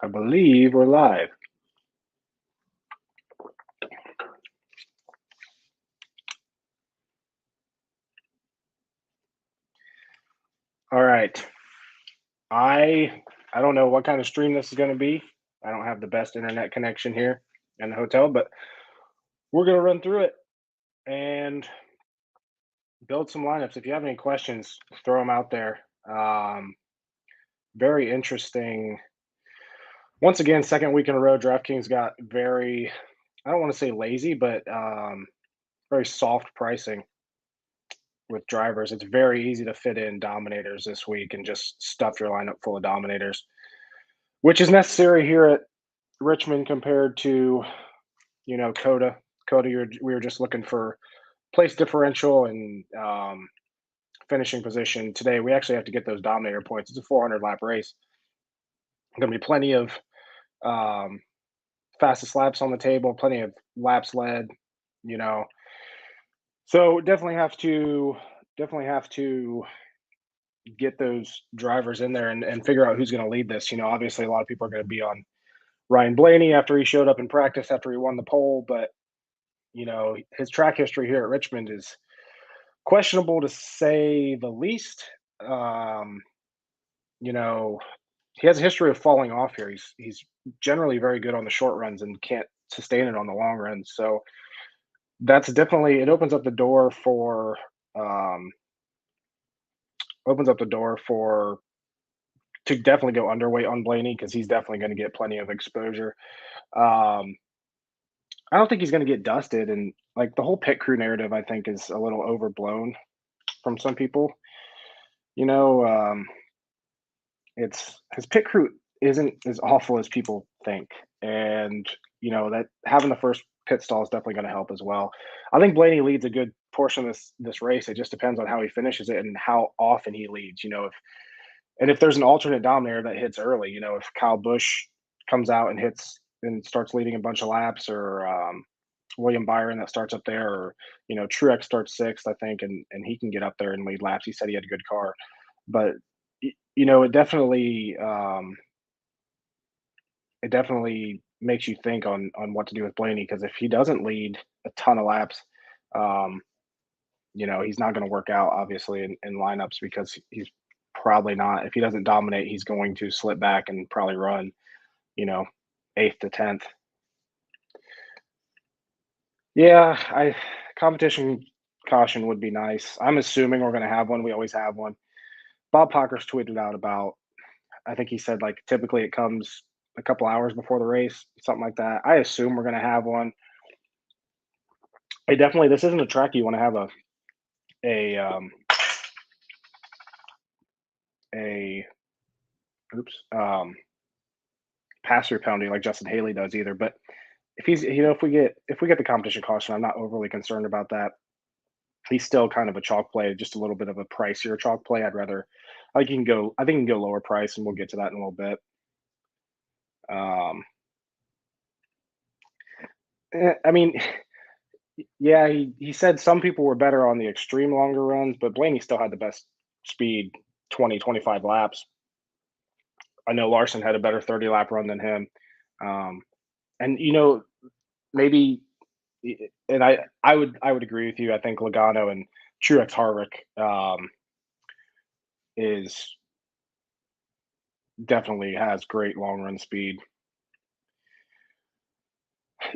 I believe we're live. All right. I don't know what kind of stream this is going to be. I don't have the best internet connection here in the hotel, but we're going to run through it and build some lineups. If you have any questions, throw them out there. Very interesting. Once again, second week in a row, DraftKings got very, I don't want to say lazy, but very soft pricing with drivers. It's very easy to fit in dominators this week and just stuff your lineup full of dominators, which is necessary here at Richmond compared to, Coda. We were just looking for place differential and finishing position. Today, we actually have to get those dominator points. It's a 400 lap race. Going to be plenty of um, fastest laps on the table, plenty of laps led, you know. So definitely have to get those drivers in there and figure out who's going to lead this. Obviously a lot of people are going to be on Ryan Blaney after he showed up in practice after he won the pole, but his track history here at Richmond is questionable to say the least. Um, you know, he has a history of falling off here. He's generally very good on the short runs and can't sustain it on the long runs. So that's definitely it um, opens up the door for to definitely go underweight on Blaney because he's definitely going to get plenty of exposure. Um, I don't think he's going to get dusted, and like the whole pit crew narrative, I think is a little overblown from some people. You know, it's his pit crew isn't as awful as people think, and that having the first pit stall is definitely going to help as well. I think Blaney leads a good portion of this race. It just depends on how he finishes it and how often he leads. If there's an alternate dominator that hits early, if Kyle Busch comes out and hits and starts leading a bunch of laps, or William Byron that starts up there, or Truex starts sixth, I think, and he can get up there and lead laps. He said he had a good car, but it definitely makes you think on what to do with Blaney, because if he doesn't lead a ton of laps, um, he's not going to work out obviously in lineups, because he's probably not. If he doesn't dominate, he's going to slip back and probably run, you know, eighth to 10th. Yeah, I competition caution would be nice. I'm assuming we're going to have one. We always have one. Bob Pockers tweeted out about, I think he said like typically it comes a couple hours before the race, something like that. I assume we're going to have one. This isn't a track you want to have a a oops pass through penalty like Justin Haley does either. But if we get the competition caution, I'm not overly concerned about that. He's still kind of a chalk play, just a little bit of a pricier chalk play. I think you can go lower price, and we'll get to that in a little bit. Um, I mean, yeah, he said some people were better on the extreme longer runs, but Blaney still had the best speed, 20, 25 laps. I know Larson had a better 30 lap run than him. Um, and maybe, and I would agree with you. I think Logano and Truex Harvick is definitely has great long run speed.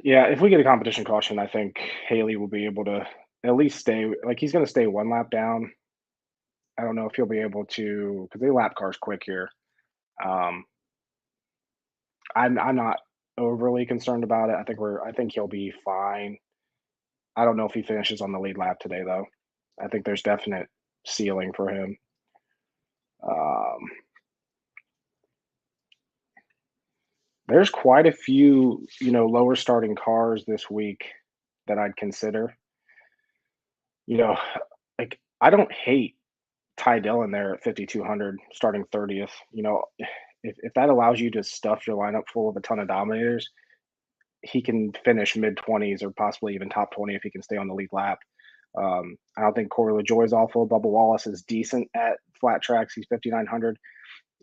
Yeah, if we get a competition caution, I think Haley will be able to at least stay. Like he's going to stay one lap down. I don't know if he'll be able to, because they lap cars quick here. Um, I'm not overly concerned about it. I think he'll be fine. I don't know if he finishes on the lead lap today though. I think there's definite ceiling for him. Um, there's quite a few, lower starting cars this week that I'd consider. You know, like I don't hate Ty Dillon there at 5,200 starting 30th. If that allows you to stuff your lineup full of a ton of dominators, he can finish mid 20s or possibly even top 20 if he can stay on the lead lap. I don't think Corey LaJoy is awful. Bubba Wallace is decent at flat tracks. He's 5,900.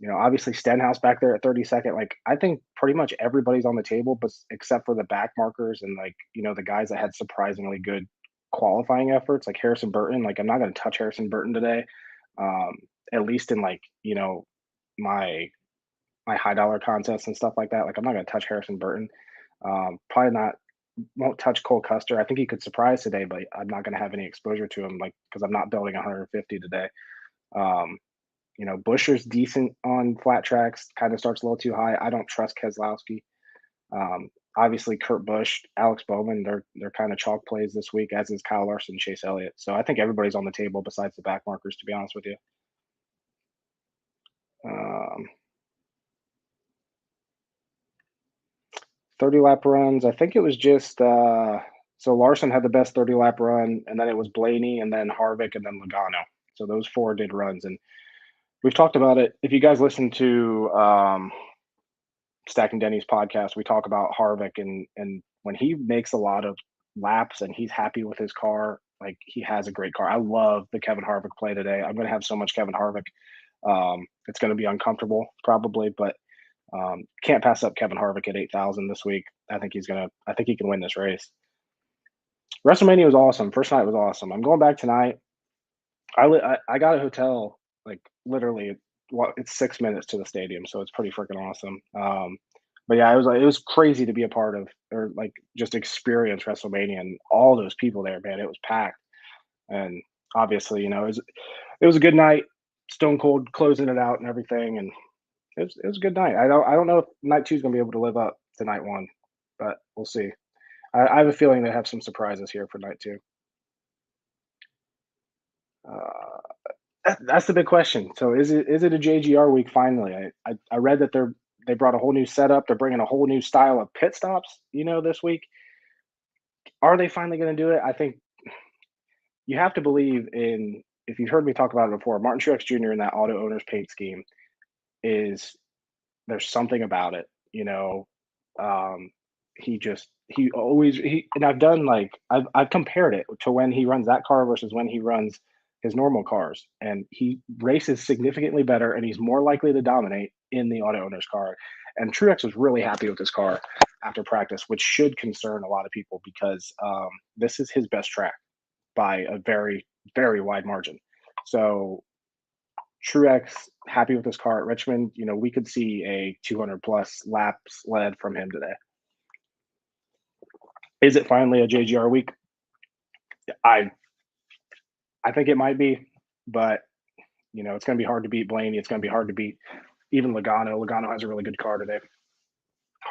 Obviously Stenhouse back there at 32nd. Like I think pretty much everybody's on the table, but except for the back markers and like the guys that had surprisingly good qualifying efforts, like Harrison Burton. Like I'm not going to touch Harrison Burton today, um, at least in like my my high dollar contests and stuff like that. Like I'm not going to touch Harrison Burton. Probably not. Won't touch Cole Custer. I think he could surprise today, but I'm not going to have any exposure to him, like because I'm not building 150 today. Um, Buscher's decent on flat tracks, kind of starts a little too high. I don't trust Keselowski. Obviously, Kurt Busch, Alex Bowman, they're kind of chalk plays this week, as is Kyle Larson, Chase Elliott. So I think everybody's on the table besides the back markers, to be honest with you. Um, 30 lap runs. I think it was just so Larson had the best 30 lap run, and then it was Blaney, and then Harvick, and then Logano. So those four did runs, and we've talked about it. If you guys listen to Stacking Denny's podcast, we talk about Harvick and when he makes a lot of laps and he's happy with his car, like he has a great car. I love the Kevin Harvick play today. I'm going to have so much Kevin Harvick. It's going to be uncomfortable probably, but can't pass up Kevin Harvick at 8,000 this week. I think he can win this race. WrestleMania was awesome. First night was awesome. I'm going back tonight. I got a hotel like literally. Well, it's 6 minutes to the stadium, so it's pretty freaking awesome. But yeah, it was crazy to be a part of or like just experience WrestleMania and all those people there, man. It was packed, and obviously, it was a good night. Stone Cold closing it out and everything, and it was a good night. I don't know if night two is gonna be able to live up to night one, but we'll see. I have a feeling they have some surprises here for night two. Uh, that's the big question. So is it a JGR week finally? I read that they brought a whole new setup. They're bringing a whole new style of pit stops. This week. Are they finally going to do it? I think you have to believe in. If you've heard me talk about it before, Martin Truex Jr. in that auto owners paint scheme is there's something about it. Um, he and I've done like I've compared it to when he runs that car versus when he runs his normal cars, and he races significantly better, and he's more likely to dominate in the auto owner's car. And Truex was really happy with his car after practice, which should concern a lot of people because this is his best track by a very very wide margin. So Truex happy with his car at Richmond. We could see a 200 plus laps led from him today. Is it finally a JGR week? I I think it might be, but it's going to be hard to beat Blaney. It's going to be hard to beat even Logano. Logano has a really good car today.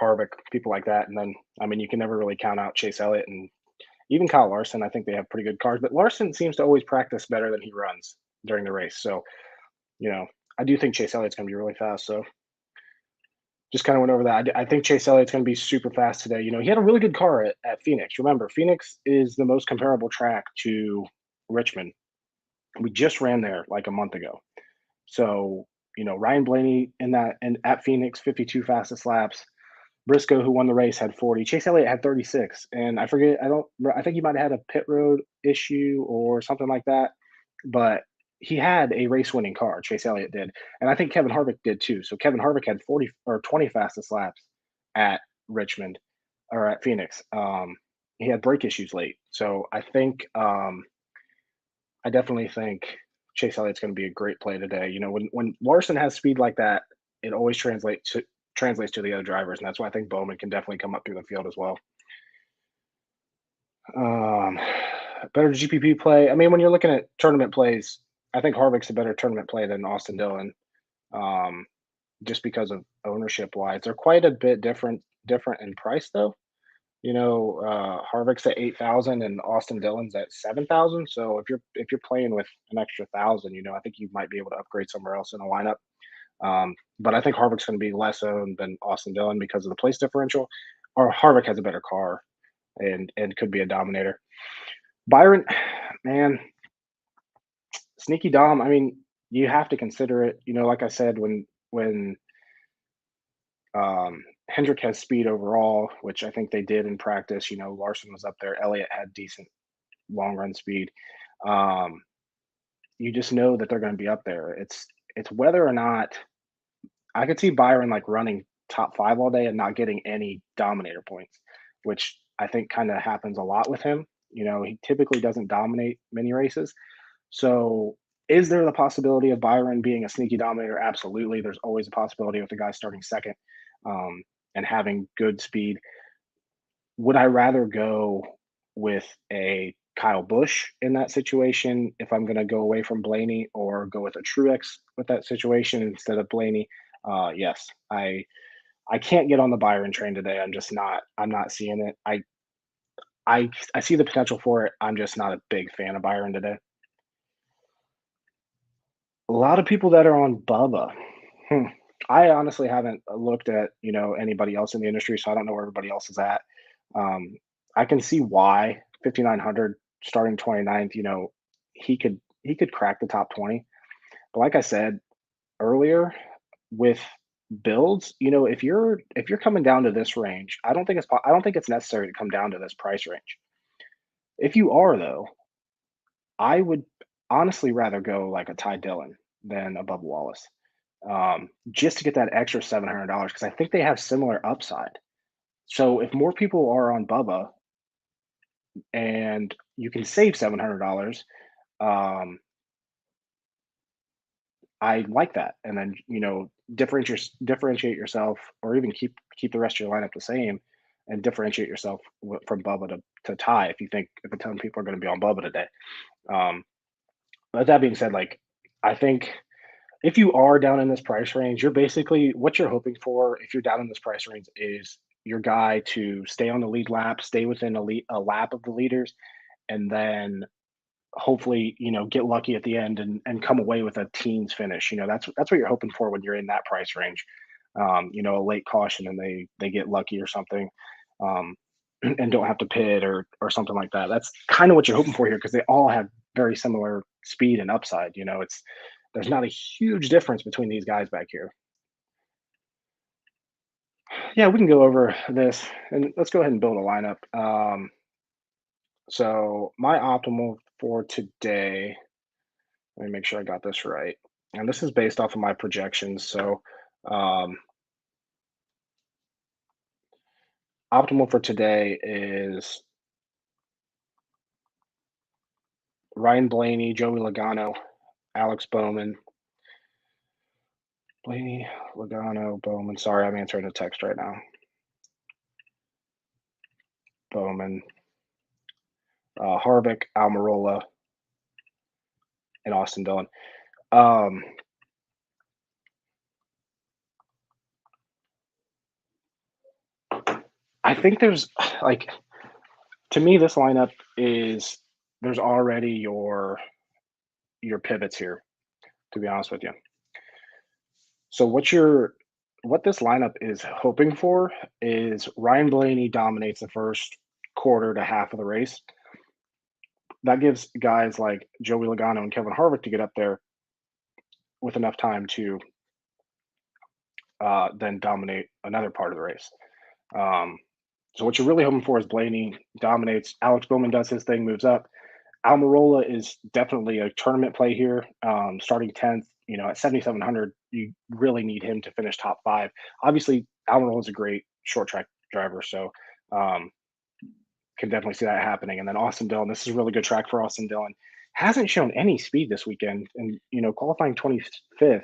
Harvick, people like that, and then I mean you can never really count out Chase Elliott and even Kyle Larson. I think they have pretty good cars, but Larson seems to always practice better than he runs during the race. So you know I do think Chase Elliott's going to be really fast. So just kind of went over that. I think Chase Elliott's going to be super fast today. He had a really good car at Phoenix. Remember, Phoenix is the most comparable track to Richmond. We just ran there like a month ago. So, Ryan Blaney in that and at Phoenix, 52 fastest laps. Briscoe, who won the race, had 40. Chase Elliott had 36. And I think he might have had a pit road issue or something like that. But he had a race winning car, Chase Elliott did. And I think Kevin Harvick did too. So Kevin Harvick had 40 or 20 fastest laps at Richmond or at Phoenix. He had brake issues late. So I definitely think Chase Elliott's going to be a great play today. When Larson has speed like that, it always translates to the other drivers, and that's why I think Bowman can definitely come up through the field as well. Um, Better GPP play. I mean, when you're looking at tournament plays, I think Harvick's a better tournament play than Austin Dillon, um, just because of ownership wise. They're quite a bit different in price though. Harvick's at 8,000 and Austin Dillon's at 7,000. So if you're playing with an extra thousand, I think you might be able to upgrade somewhere else in the lineup. But I think Harvick's going to be less owned than Austin Dillon because of the place differential. Or Harvick has a better car and could be a dominator. Byron, man, sneaky Dom. I mean, you have to consider it. Like I said, when Hendrick has speed overall, which I think they did in practice. Larson was up there. Elliott had decent long run speed. You just know that they're going to be up there. It's whether or not I could see Byron like running top 5 all day and not getting any dominator points, which I think kind of happens a lot with him. He typically doesn't dominate many races. So, is there the possibility of Byron being a sneaky dominator? Absolutely. There's always a possibility with the guy starting second, and having good speed. Would I rather go with a Kyle Busch in that situation if I'm going to go away from Blaney, or go with a Truex with that situation instead of Blaney? Yes, I can't get on the Byron train today. I'm not seeing it. I see the potential for it. I'm just not a big fan of Byron today. A lot of people that are on Bubba. Hmm. I honestly haven't looked at, anybody else in the industry, so I don't know where everybody else is at. Um, I can see why 5,900 starting 29th, he could crack the top 20. But like I said earlier, with builds, if you're coming down to this range, I don't think it's necessary to come down to this price range. If you are though, I would honestly rather go like a Ty Dillon than a Bubba Wallace, just to get that extra $700 because I think they have similar upside. So if more people are on Bubba and you can save $700, um, I like that. And then differentiate yourself, or even keep the rest of your lineup the same, and differentiate yourself from Bubba to Ty if a ton of people are going to be on Bubba today. Um, but that being said, like I think if you are down in this price range, you're basically what you're hoping for. If you're down in this price range, is your guy to stay on the lead lap, stay within a lap of the leaders, and then hopefully get lucky at the end and come away with a teens finish. That's what you're hoping for when you're in that price range. A late caution and they get lucky or something, um, and don't have to pit or something like that. That's kind of what you're hoping for here because they all have very similar speed and upside. There's not a huge difference between these guys back here. Yeah, we can go over this and let's go ahead and build a lineup. So my optimal for today, let me make sure I got this right. And this is based off of my projections. So um, optimal for today is Ryan Blaney, Joey Logano, Alex Bowman. Blaney, Logano, Bowman. Sorry, I'm answering a text right now. Bowman, Harvick, Almirola, and Austin Dillon. Um, I think there's like to me this lineup is there's already your pivots here, to be honest with you. So what this lineup is hoping for is Ryan Blaney dominates the first quarter to half of the race. That gives guys like Joey Logano and Kevin Harvick to get up there with enough time to then dominate another part of the race. Um, so what you're really hoping for is Blaney dominates. Alex Bowman does his thing, moves up. Almirola is definitely a tournament play here. Starting 10th, at 7,700, you really need him to finish top five. Obviously, Almirola is a great short track driver, so um, can definitely see that happening. And then Austin Dillon, this is a really good track for Austin Dillon. Hasn't shown any speed this weekend, and qualifying 25th,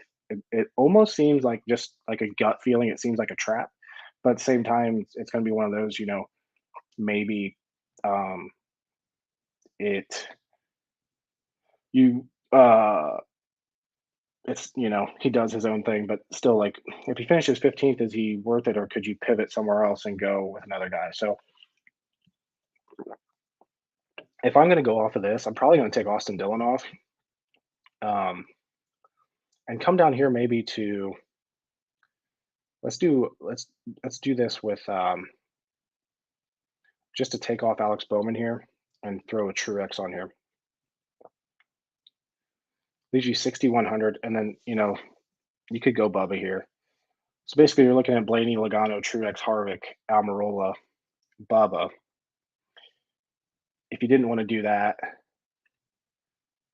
it almost seems like just like a gut feeling. It seems like a trap, but at the same time, it's going to be one of those, maybe um, it you it's he does his own thing, but still, like if he finishes 15th, is he worth it, or could you pivot somewhere else and go with another guy? So if I'm going to go off of this, I'm probably going to take Austin Dillon off, um, and come down here maybe to let's do this with just to take off Alex Bowman here and throw a Truex on here. Leaves you 6,100, and then you could go Bubba here. So basically, you're looking at Blaney, Logano, Truex, Harvick, Almirola, Bubba. If you didn't want to do that,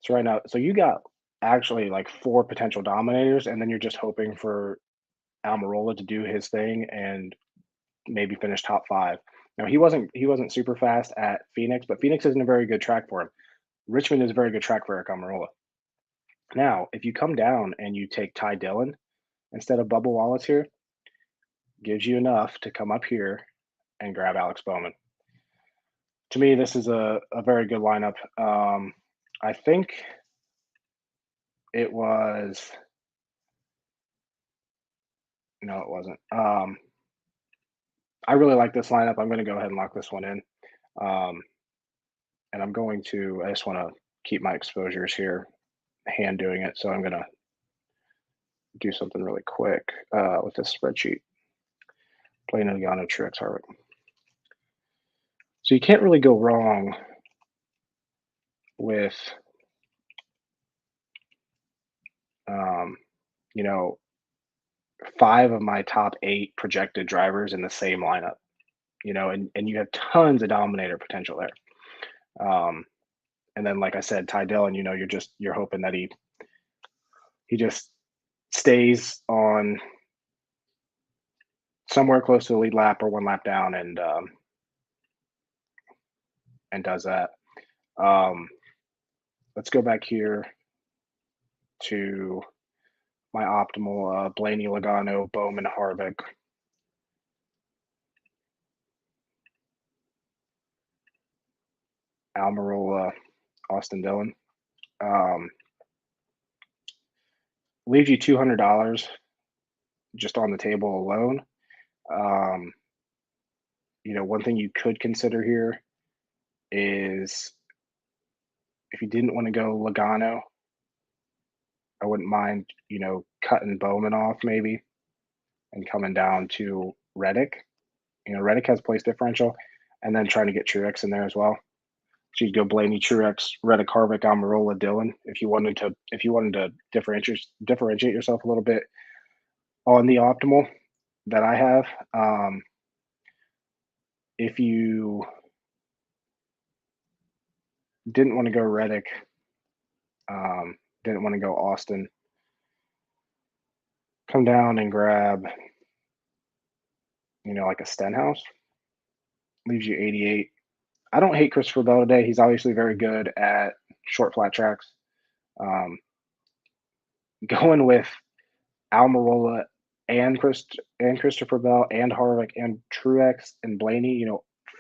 so right now, so you got actually like four potential dominators, and then you're just hoping for Almirola to do his thing and maybe finish top 5. Now he wasn't super fast at Phoenix, but Phoenix isn't a very good track for him. Richmond is a very good track for Eric Almirola. Now, if you come down and you take Ty Dillon instead of Bubba Wallace here, gives you enough to come up here and grab Alex Bowman. To me, this is a very good lineup. I think it was no, it wasn't. I really like this lineup. I'm going to go ahead and lock this one in. And I just want to keep my exposures here, hand doing it. So I'm going to do something really quick with this spreadsheet. Blaney, Logano, Truex, Harvick. So you can't really go wrong with, you know, 5 of my top 8 projected drivers in the same lineup, and you have tons of dominator potential there. And then, like I said, Ty Dillon, you're hoping that he just stays on somewhere close to the lead lap or 1 lap down and does that. Let's go back here to my optimal Blaney, Logano, Bowman, Harvick. Almirola, Austin Dillon. Leaves you $200 just on the table alone. One thing you could consider here is if you didn't want to go Logano, I wouldn't mind, cutting Bowman off maybe and coming down to Reddick. Reddick has place differential, and then trying to get Truex in there as well. So you'd go Blaney, Truex, Reddick, Harvick, Almirola, Dillon. If you wanted to differentiate yourself a little bit on the optimal that I have. If you didn't want to go Reddick, didn't want to go Austin, come down and grab, like a Stenhouse. Leaves you 88. I don't hate Christopher Bell today. He's obviously very good at short flat tracks. Going with Almirola and Christopher Bell and Harvick and Truex and Blaney,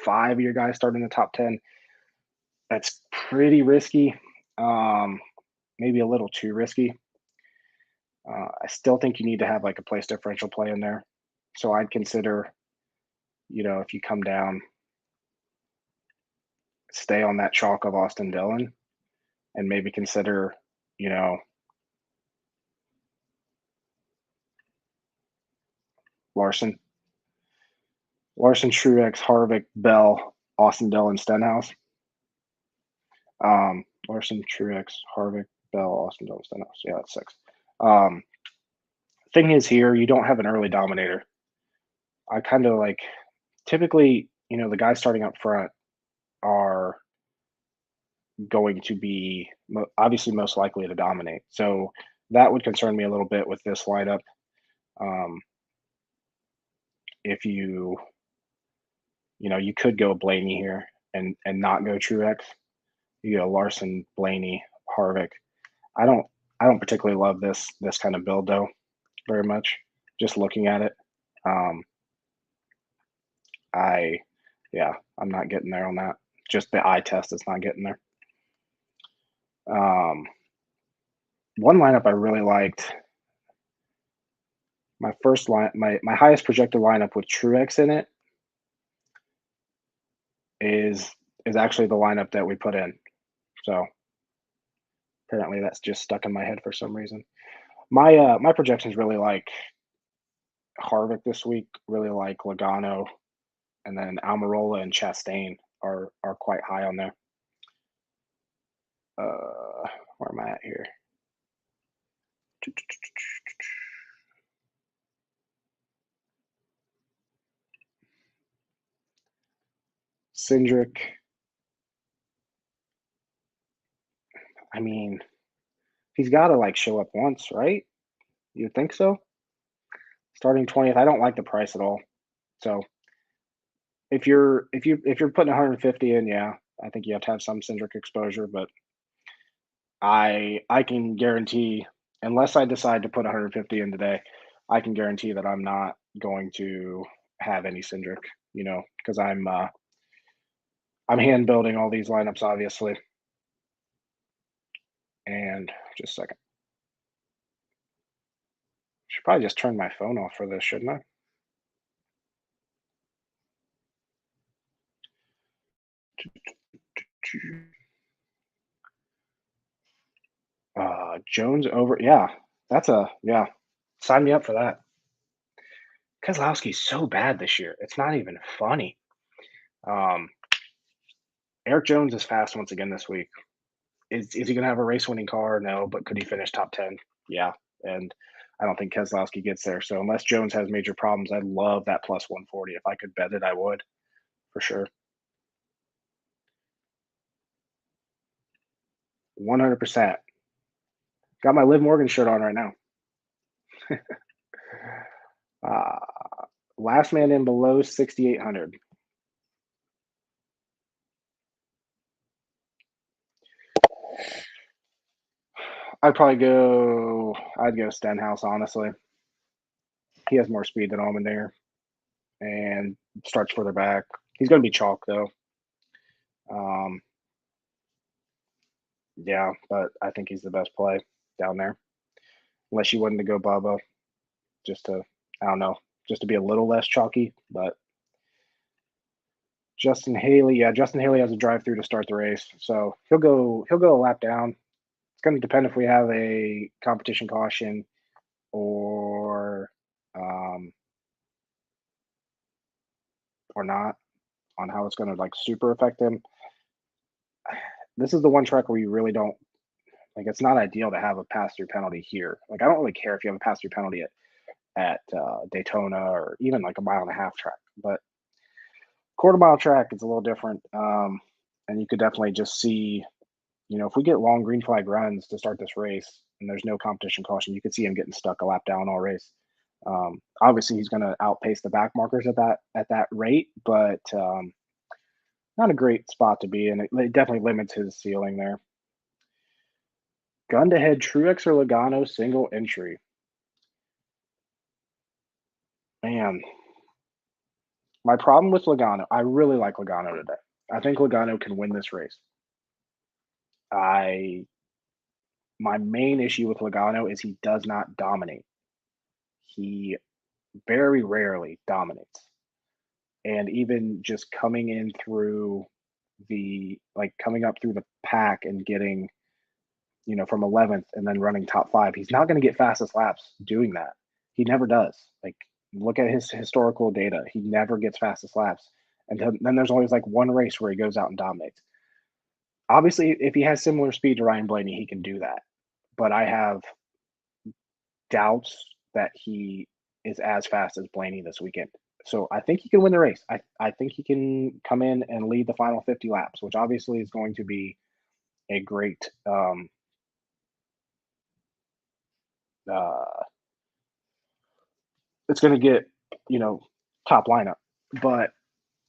5 of your guys starting in the top 10. That's pretty risky. Maybe a little too risky. I still think you need to have like a place differential play in there. So I'd consider, if you come down, stay on that chalk of Austin Dillon and maybe consider, Larson, Truex, Harvick, Bell, Austin Dillon, Stenhouse. Larson, Truex, Harvick, Bell, Austin Dillon, Stenhouse. Yeah, that's 6. Thing is here, you don't have an early dominator. I kind of like typically, the guys starting up front are going to be obviously most likely to dominate. So that would concern me a little bit with this lineup. If you could go Blaney here and not go Truex. You go Larson, Blaney, Harvick. I don't particularly love this kind of build though very much. Just looking at it, I'm not getting there on that. Just the eye test is not getting there. One lineup I really liked. My first line, my highest projected lineup with Truex in it is actually the lineup that we put in. So apparently that's just stuck in my head for some reason. My projections really like Harvick this week, really like Logano, and then Almirola and Chastain are quite high on there. Where am I at here? Hendrick. I mean, he's got to like show up once, right? You think so? Starting 20th, I don't like the price at all. So if you're putting 150 in, yeah, I think you have to have some Cindric exposure, but I can guarantee, unless I decide to put 150 in today, I can guarantee that I'm not going to have any Cindric, because I'm hand building all these lineups, obviously. And just a second. Should probably just turn my phone off for this, shouldn't I? Jones over, yeah. Yeah. Sign me up for that. Keselowski's so bad this year. It's not even funny. Um, Eric Jones is fast once again this week. Is he going to have a race winning car? No, but could he finish top 10? Yeah. And I don't think Keselowski gets there. So unless Jones has major problems, I love that plus 140. If I could bet it, I would for sure. 100%. Got my Liv Morgan shirt on right now. Uh, last man in below 6,800. I'd go Stenhouse, honestly. He has more speed than Allmendinger and starts further back. He's going to be chalk, though. Um, yeah, but I think he's the best play down there. Unless you wanted to go Bubba, just to, I don't know, just to be a little less chalky. But Justin Haley, yeah, Justin Haley has a drive through to start the race, so he'll go a lap down. It's going to depend if we have a competition caution or um, or not, on how it's going to like super affect him. This is the one track where you really don't like. It's not ideal to have a pass through penalty here. Like I don't really care if you have a pass through penalty at Daytona or even like a mile and a half track, but quarter mile track is a little different. And you could definitely just see, if we get long green flag runs to start this race and there's no competition caution, you could see him getting stuck a lap down all race. Obviously, he's going to outpace the back markers at that rate, but not a great spot to be in. It definitely limits his ceiling there. Gun to head, Truex or Logano single entry. Man, my problem with Logano, I really like Logano today. I think Logano can win this race. I My main issue with Logano is he does not dominate. He very rarely dominates. And even just coming in through coming up through the pack and getting, from 11th and then running top 5, he's not going to get fastest laps doing that. He never does. Like, look at his historical data. He never gets fastest laps. And then there's always like one race where he goes out and dominates. Obviously, if he has similar speed to Ryan Blaney, he can do that. But I have doubts that he is as fast as Blaney this weekend. So I think he can win the race. I think he can come in and lead the final 50 laps, which obviously is going to be a great uh, it's going to get, top lineup. But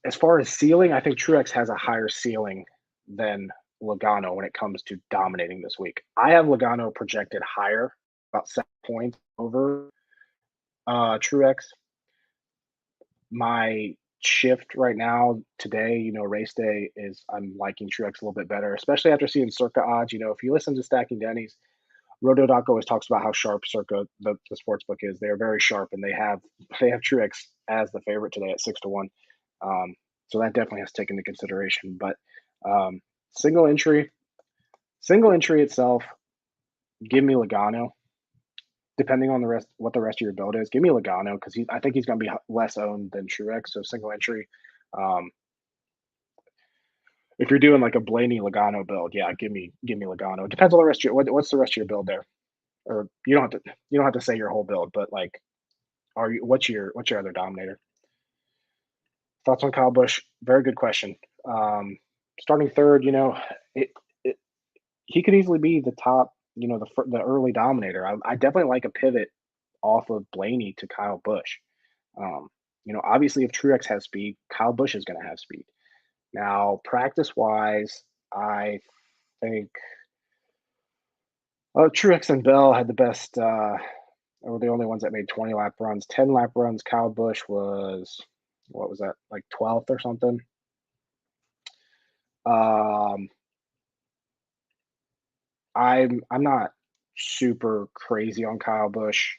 as far as ceiling, I think Truex has a higher ceiling than Logano when it comes to dominating this week. I have Logano projected higher, about 7 points over Truex. My shift right now today, race day, is I'm liking Truex a little bit better, especially after seeing Circa odds. If you listen to Stacking Denny's, Roto.co always talks about how sharp Circa the sports book is. They are very sharp, and they have Truex as the favorite today at 6-1. So that definitely has to take into consideration. But um, single entry, single entry itself, give me Logano. Depending on what the rest of your build is, give me Logano because I think he's going to be less owned than Truex. So single entry. Um, if you're doing like a Blaney Logano build, yeah, give me Logano. It depends on the rest of your what's the rest of your build there, or you don't have to say your whole build, but like, what's your other dominator? Thoughts on Kyle Busch? Very good question. Starting third, it, it he could easily be the top, the early dominator. I definitely like a pivot off of Blaney to Kyle Busch. Obviously, if Truex has speed, Kyle Busch is going to have speed. Now, practice wise, I think Truex and Bell had the best. Were the only ones that made 20 lap runs. 10 lap runs. Kyle Busch was, what was that, like 12th or something. I'm not super crazy on Kyle Busch.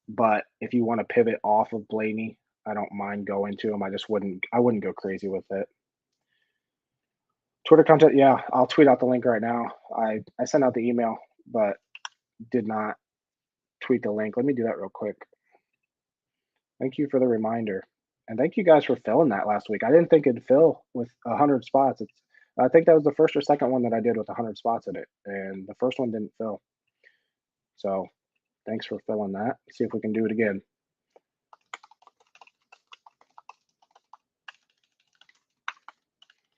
But if you want to pivot off of Blaney, I don't mind going to him. I wouldn't go crazy with it. Twitter content, yeah, I'll tweet out the link right now. I sent out the email, but did not tweet the link. Let me do that real quick. Thank you for the reminder. And thank you guys for filling that last week. I didn't think it'd fill with 100 spots. I think that was the first or second one that I did with 100 spots in it, and the first one didn't fill. So thanks for filling that. See if we can do it again.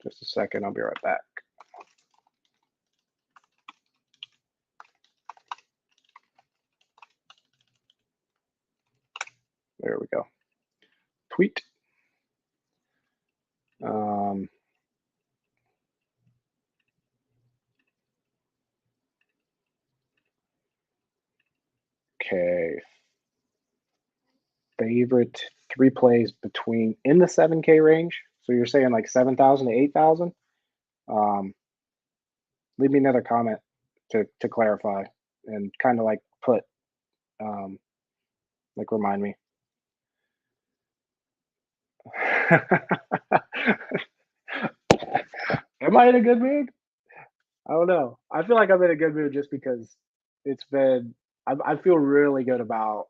Just a second. I'll be right back. There we go. Tweet. Okay. Favorite 3 plays between in the 7K range. So you're saying like 7,000 to 8,000? Leave me another comment to clarify and kind of like put, like remind me. Am I in a good mood? I don't know. I feel like I'm in a good mood just because it's been. I feel really good about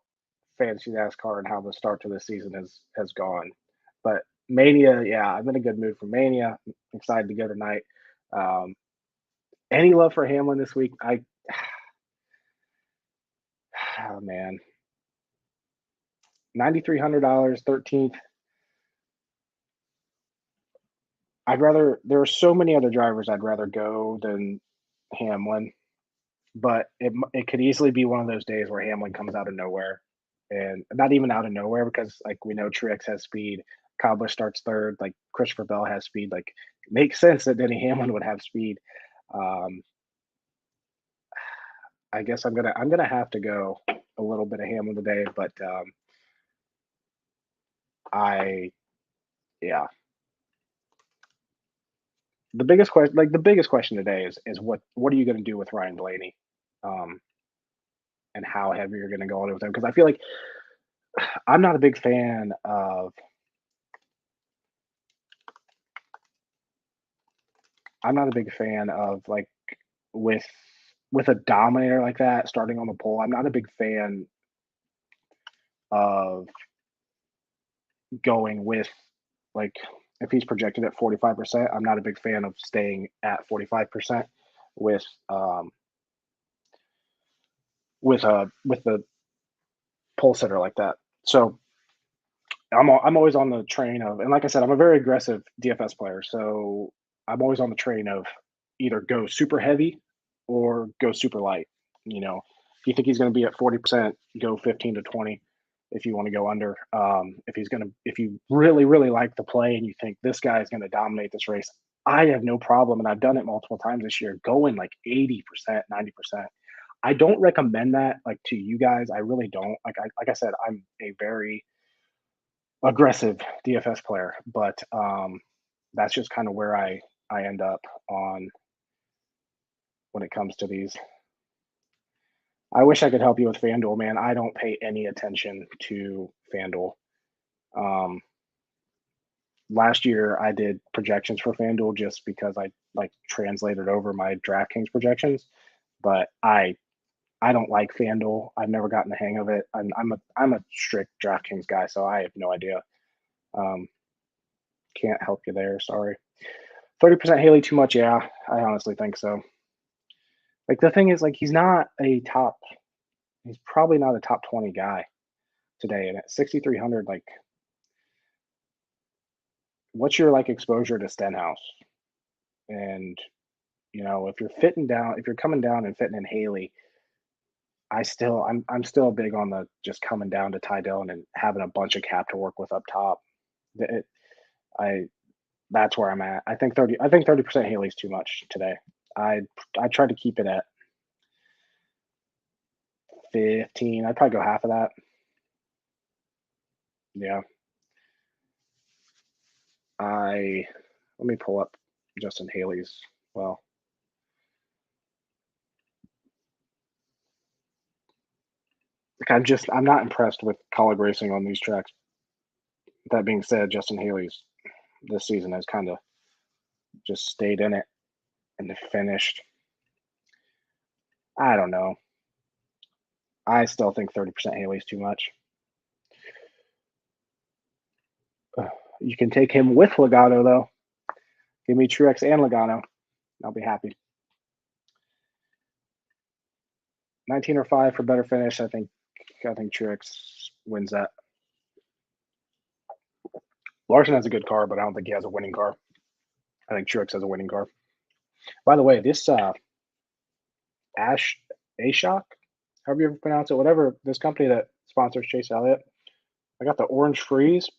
fantasy NASCAR and how the start to the season has gone. But Mania, yeah, I'm in a good mood for Mania. I'm excited to go tonight. Any love for Hamlin this week? Oh man, $9,300, 13th. There are so many other drivers I'd rather go than Hamlin, but it could easily be one of those days where Hamlin comes out of nowhere, and not even out of nowhere because like we know Truex has speed, Kyle Busch starts third, like Christopher Bell has speed, like it makes sense that Denny Hamlin would have speed. I guess I'm gonna have to go a little bit of Hamlin today, but I yeah. The biggest question today is what are you going to do with Ryan Blaney, and how heavy you're going to go on with him? Because I feel like I'm not a big fan of. I'm not a big fan of like with a dominator like that starting on the pole. I'm not a big fan of going with like if he's projected at 45%. I'm not a big fan of staying at 45% with with the pole sitter like that. So I'm always on the train of, and like I said, I'm a very aggressive DFS player, so I'm always on the train of either go super heavy or go super light. If you think he's going to be at 40%, go 15 to 20. If you want to go under, if you really really like the play and you think this guy is going to dominate this race, I have no problem, and I've done it multiple times this year, going like 80%, 90%. I don't recommend that like to you guys. I really don't. Like I said, I'm a very aggressive DFS player, but that's just kind of where I end up on when it comes to these. I wish I could help you with FanDuel, man. I don't pay any attention to FanDuel. Last year I did projections for FanDuel just because I like translated over my DraftKings projections, but I don't like FanDuel. I've never gotten the hang of it. I'm a strict DraftKings guy, so I have no idea. Can't help you there. Sorry. 30% Haley too much? Yeah, I honestly think so. Like the thing is, like he's probably not a top 20 guy today, and at 6,300, like what's your like exposure to Stenhouse? And if you're coming down and fitting in Haley, I'm still big on the just coming down to Ty Dillon and having a bunch of cap to work with up top. It, I That's where I'm at. I think 30% Haley's too much today. I I tried to keep it at 15. I'd probably go half of that. Yeah. Let me pull up Justin Haley's. Well, like I'm not impressed with college racing on these tracks. That being said, Justin Haley's this season has kind of just stayed in it and finished. I don't know. I still think 30% Haley's too much. You can take him with Logano though. Give me Truex and Logano. I'll be happy. 19 or 5 for better finish. I think Truex wins that. Larson has a good car, but I don't think he has a winning car. I think Truex has a winning car. By the way, this Ashok, however you pronounce it, whatever, this company that sponsors Chase Elliott, I got the orange freeze.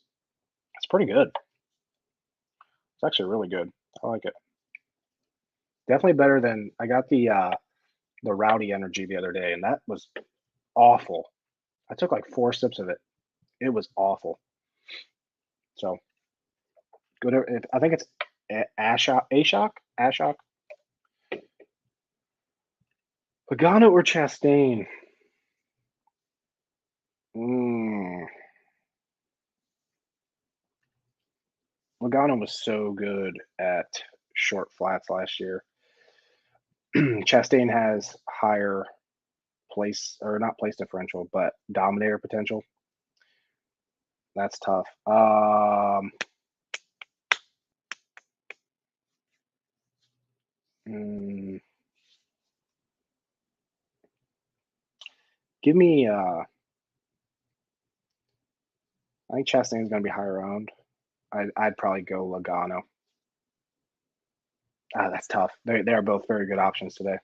It's pretty good. It's actually really good. I like it. Definitely better than I got the Rowdy Energy the other day, and that was awful. I took like 4 sips of it. It was awful. So good. I think it's Ashok. Logano or Chastain? Logano was so good at short flats last year. Chastain has higher place, or not place differential, but dominator potential. That's tough. Give me I think Chastain is going to be higher owned. I'd probably go Logano. That's tough. They are both very good options today.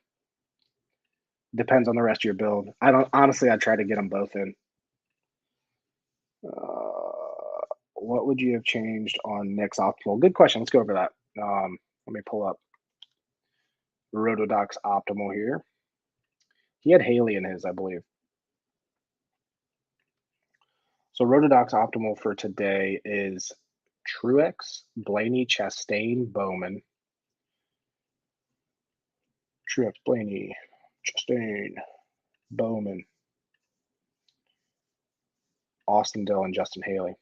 Depends on the rest of your build. I'd try to get them both in. What would you have changed on Nick's optimal? Good question. Let's go over that. Let me pull up Rotodoc's optimal here. He had Haley in his, I believe. So Rotodoc's optimal for today is Truex, Blaney, Chastain, Bowman. Truex, Blaney, Chastain, Bowman, Austin Dillon, Justin Haley.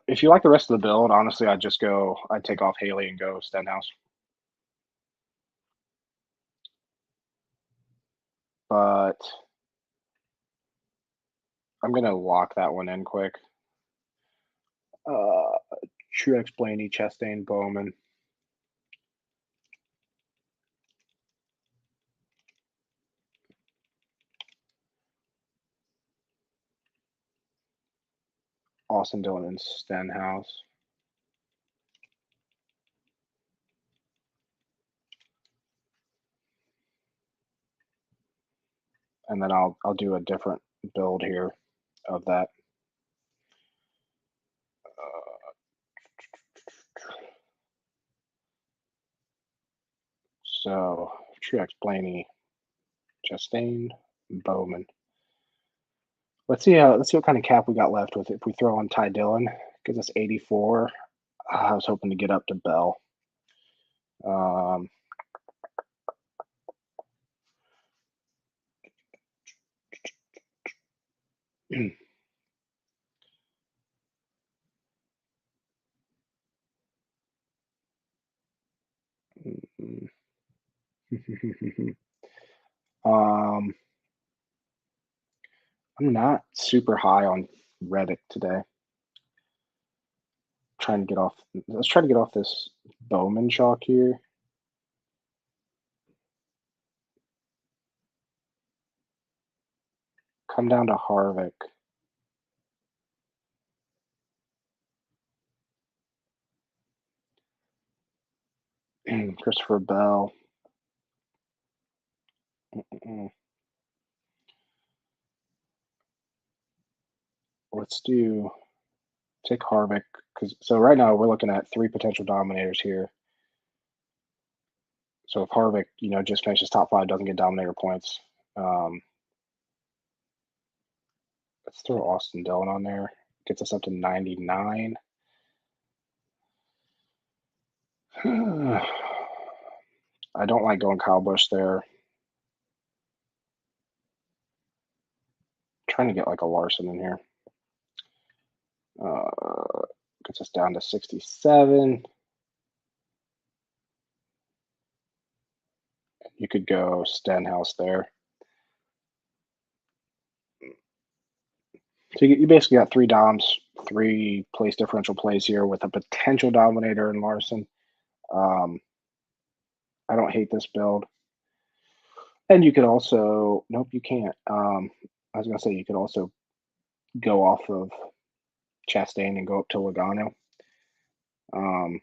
If you like the rest of the build, honestly, I'd take off Haley and go Stenhouse. But I'm going to lock that one in quick. Truex, Blaney, Chastain, Bowman. Austin Dillon and Stenhouse. And then I'll do a different build here of that. So Truex, Blaney, Chastain, Bowman. Let's see what kind of cap we got left with. If we throw on Ty Dillon, gives us 84. I was hoping to get up to Bell. I'm not super high on Reddick today. Let's try to get off this Bowman chalk here. Come down to Harvick. Christopher Bell. Let's take Harvick, so right now we're looking at 3 potential dominators here. So if Harvick, just finishes top 5, doesn't get dominator points, let's throw Austin Dillon on there. Gets us up to 99. I don't like going Kyle Busch there. I'm trying to get like a Larson in here. Gets us down to 67. You could go Stenhouse there. So you basically got 3 doms, 3 place differential plays here with a potential dominator in Larson. I don't hate this build. And you could also, nope, you can't. I was going to say you could also go off of Chastain and go up to Logano. I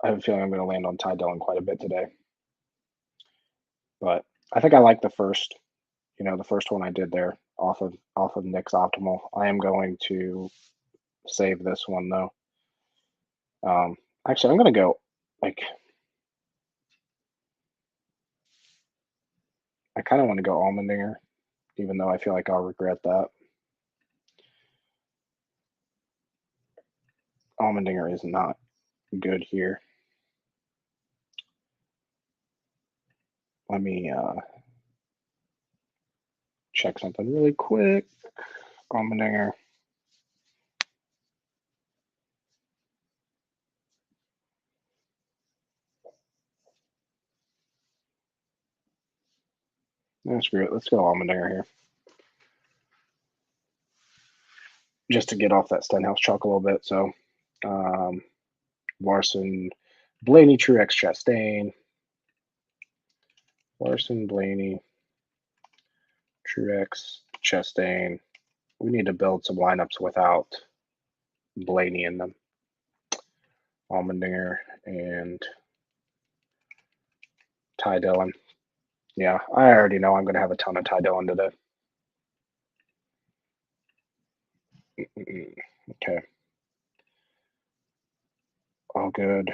have a feeling I'm going to land on Ty Dillon quite a bit today. But I think I like the first one I did there off of Nick's optimal. I am going to save this one though. Actually, I'm going to go I kind of want to go Allmendinger, even though I feel like I'll regret that. Allmendinger is not good here. Let me check something really quick. Allmendinger. No, screw it. Let's go Allmendinger here. Just to get off that Stenhouse chalk a little bit. So Larson, Blaney, Truex, Chastain. Larson, Blaney, Truex, Chastain. We need to build some lineups without Blaney in them. Allmendinger and Ty Dillon. Yeah, I already know I'm going to have a ton of Ty Dillon today. Okay. All good.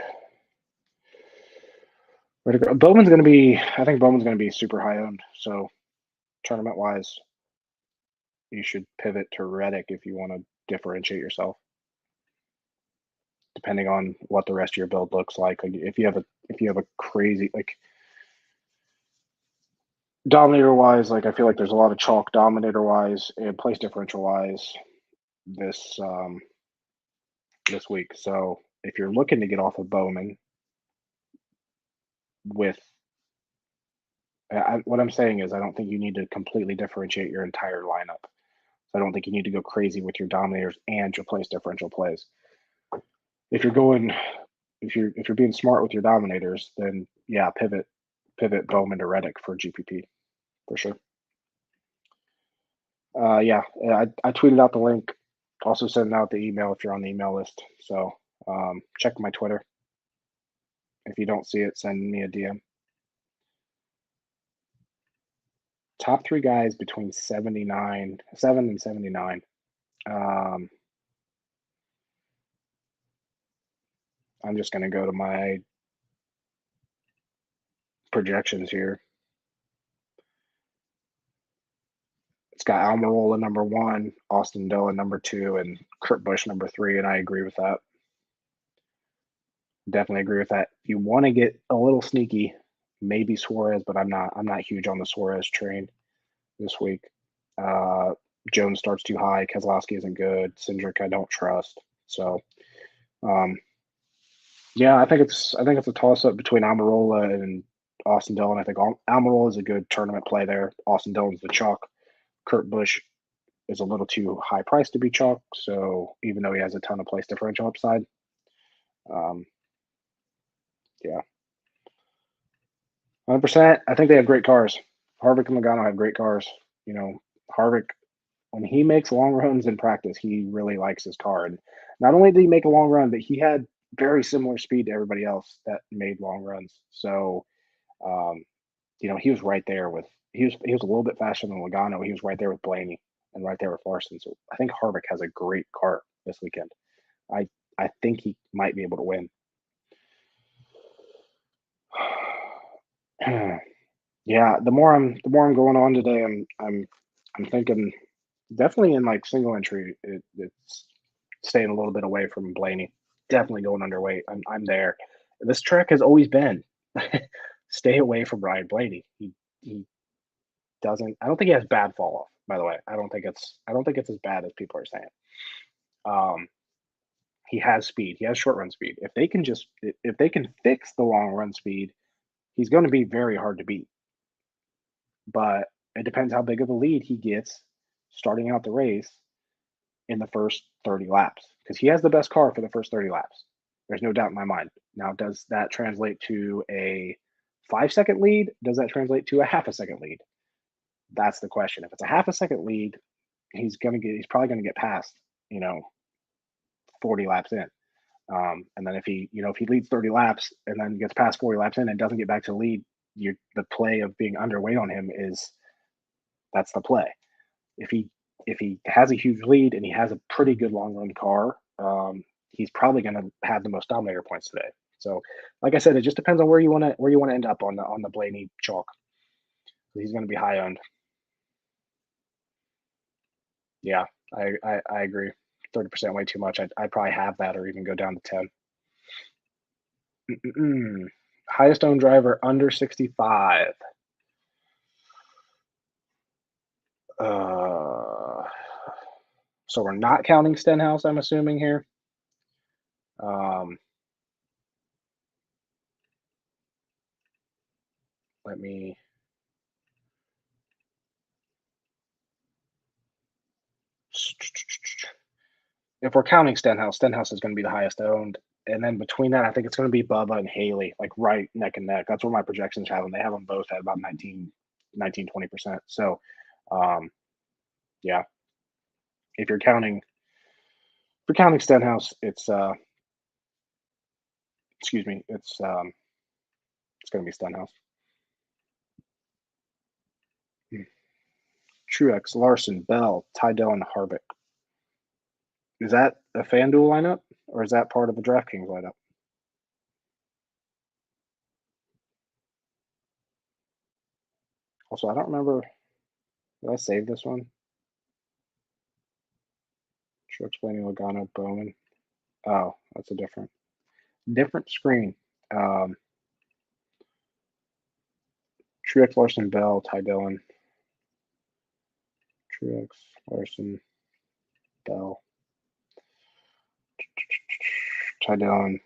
Where to go? Bowman's going to be, I think Bowman's going to be super high owned. So tournament wise, you should pivot to Reddick if you want to differentiate yourself. Depending on what the rest of your build looks like. If you have a crazy dominator wise, I feel like there's a lot of chalk dominator wise and place differential wise this week. So if you're looking to get off of Bowman with what I'm saying is I don't think you need to completely differentiate your entire lineup. So I don't think you need to go crazy with your dominators and your place differential plays. If you're being smart with your dominators, then yeah, pivot Bowman to Reddick for GPP for sure. Yeah, I tweeted out the link. Also sending out the email if you're on the email list. So check my Twitter. If you don't see it, send me a DM. Top 3 guys between 7 and 79. I'm just going to go to my projections here. It's got Almirola number 1, Austin Dillon number 2, and Kurt Busch number 3, and I agree with that. Definitely agree with that. You want to get a little sneaky, maybe Suarez, but I'm not huge on the Suarez train this week. Jones starts too high. Keselowski isn't good. Hendrick I don't trust. So, yeah, I think it's a toss up between Almirola and Austin Dillon. I think Almirola is a good tournament play there. Austin Dillon's the chalk. Kurt Busch is a little too high priced to be chalk. So even though he has a ton of place differential upside, yeah, 100%. I think they have great cars. Harvick and Logano have great cars. Harvick when he makes long runs in practice, he really likes his car. And not only did he make a long run, but he had very similar speed to everybody else that made long runs. So, um, he was right there with he was a little bit faster than Logano. He was right there with Blaney and right there with Larson. So I think Harvick has a great car this weekend. I I think he might be able to win. Yeah, the more I'm going on today, I'm thinking definitely in like single entry, it's staying a little bit away from Blaney. Definitely going underweight. I'm there. This track has always been stay away from Ryan Blaney. He doesn't. I don't think he has bad fall off. By the way, I don't think it's as bad as people are saying. Um, he has speed. He has short run speed. If they can fix the long run speed, he's going to be very hard to beat. But it depends how big of a lead he gets starting out the race in the first 30 laps because he has the best car for the first 30 laps. There's no doubt in my mind. Now, does that translate to a 5 second lead? Does that translate to a half a second lead? That's the question. If it's a half a second lead, he's probably gonna get past, you know, 40 laps in. And then if he leads 30 laps and then gets past 40 laps in and doesn't get back to the lead, the play of being underweight on him is that's the play. If he has a huge lead and he has a pretty good long run car, he's probably going to have the most dominator points today. So, like I said, it just depends on where you want to end up on the Blaney chalk. He's going to be high owned. Yeah, I agree. 30% way too much. I'd probably have that or even go down to 10. Mm-mm. Highest owned driver under 65. Uh, so we're not counting Stenhouse, I'm assuming here. Um, let me. If we're counting Stenhouse is going to be the highest owned. And then between that, I think it's going to be Bubba and Haley, like right neck and neck. That's where my projections have them. They have them both at about 20%. So, um, yeah, if you're counting Stenhouse, excuse me, it's going to be Stenhouse. Truex, Larson, Bell, Tydell, and Harvick. Is that a FanDuel lineup or is that part of the DraftKings lineup? Also, I don't remember. Did I save this one? Truex, Blaney, Logano, Bowman. Oh, that's a different screen. Um, Truex, Larson, Bell, Ty Dillon. Truex, Larson, Bell, Ty Dillon.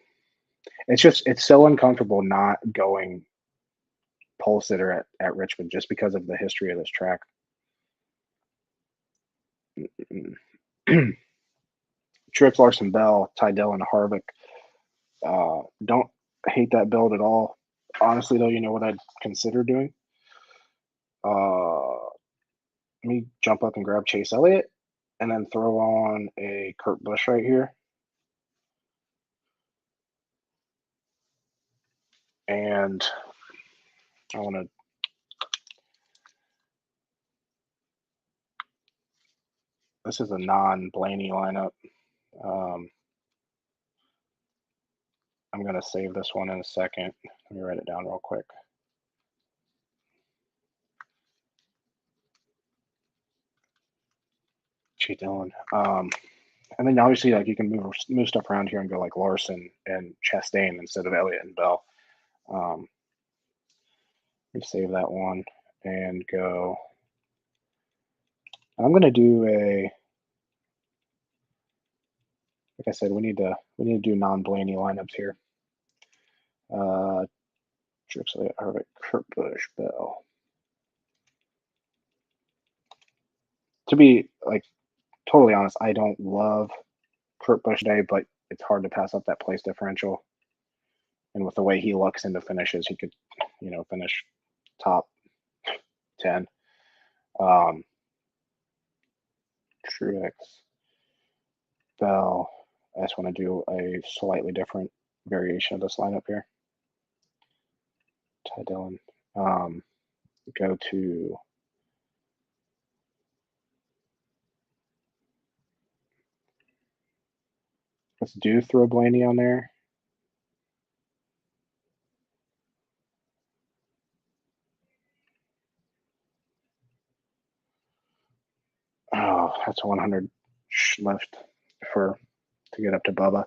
It's so uncomfortable not going pole sitter at Richmond just because of the history of this track. Truex, Larson, Bell, Ty Dillon, Harvick. Don't hate that build at all. Honestly, though, you know what I'd consider doing? Let me jump up and grab Chase Elliott and then throw on a Kurt Busch right here. And I want to. This is a non-Blaney lineup. Um, I'm going to save this one in a second. Let me write it down real quick. Gee, Dylan. And then obviously, like you can move stuff around here and go like Larson and Chastain instead of Elliott and Bell. Let me save that one and go. I'm going to do like I said, we need to do non-Blaney lineups here. Truex, Harvick, Kurt Busch, Bell. To be like totally honest, I don't love Kurt Busch today, but it's hard to pass up that place differential. And with the way he looks into finishes, he could, finish top 10. Truex, Bell. I just want to do a slightly different variation of this lineup here. Ty Dillon. Go to let's do throw Blaney on there. Oh, that's a 100 left to get up to Bubba.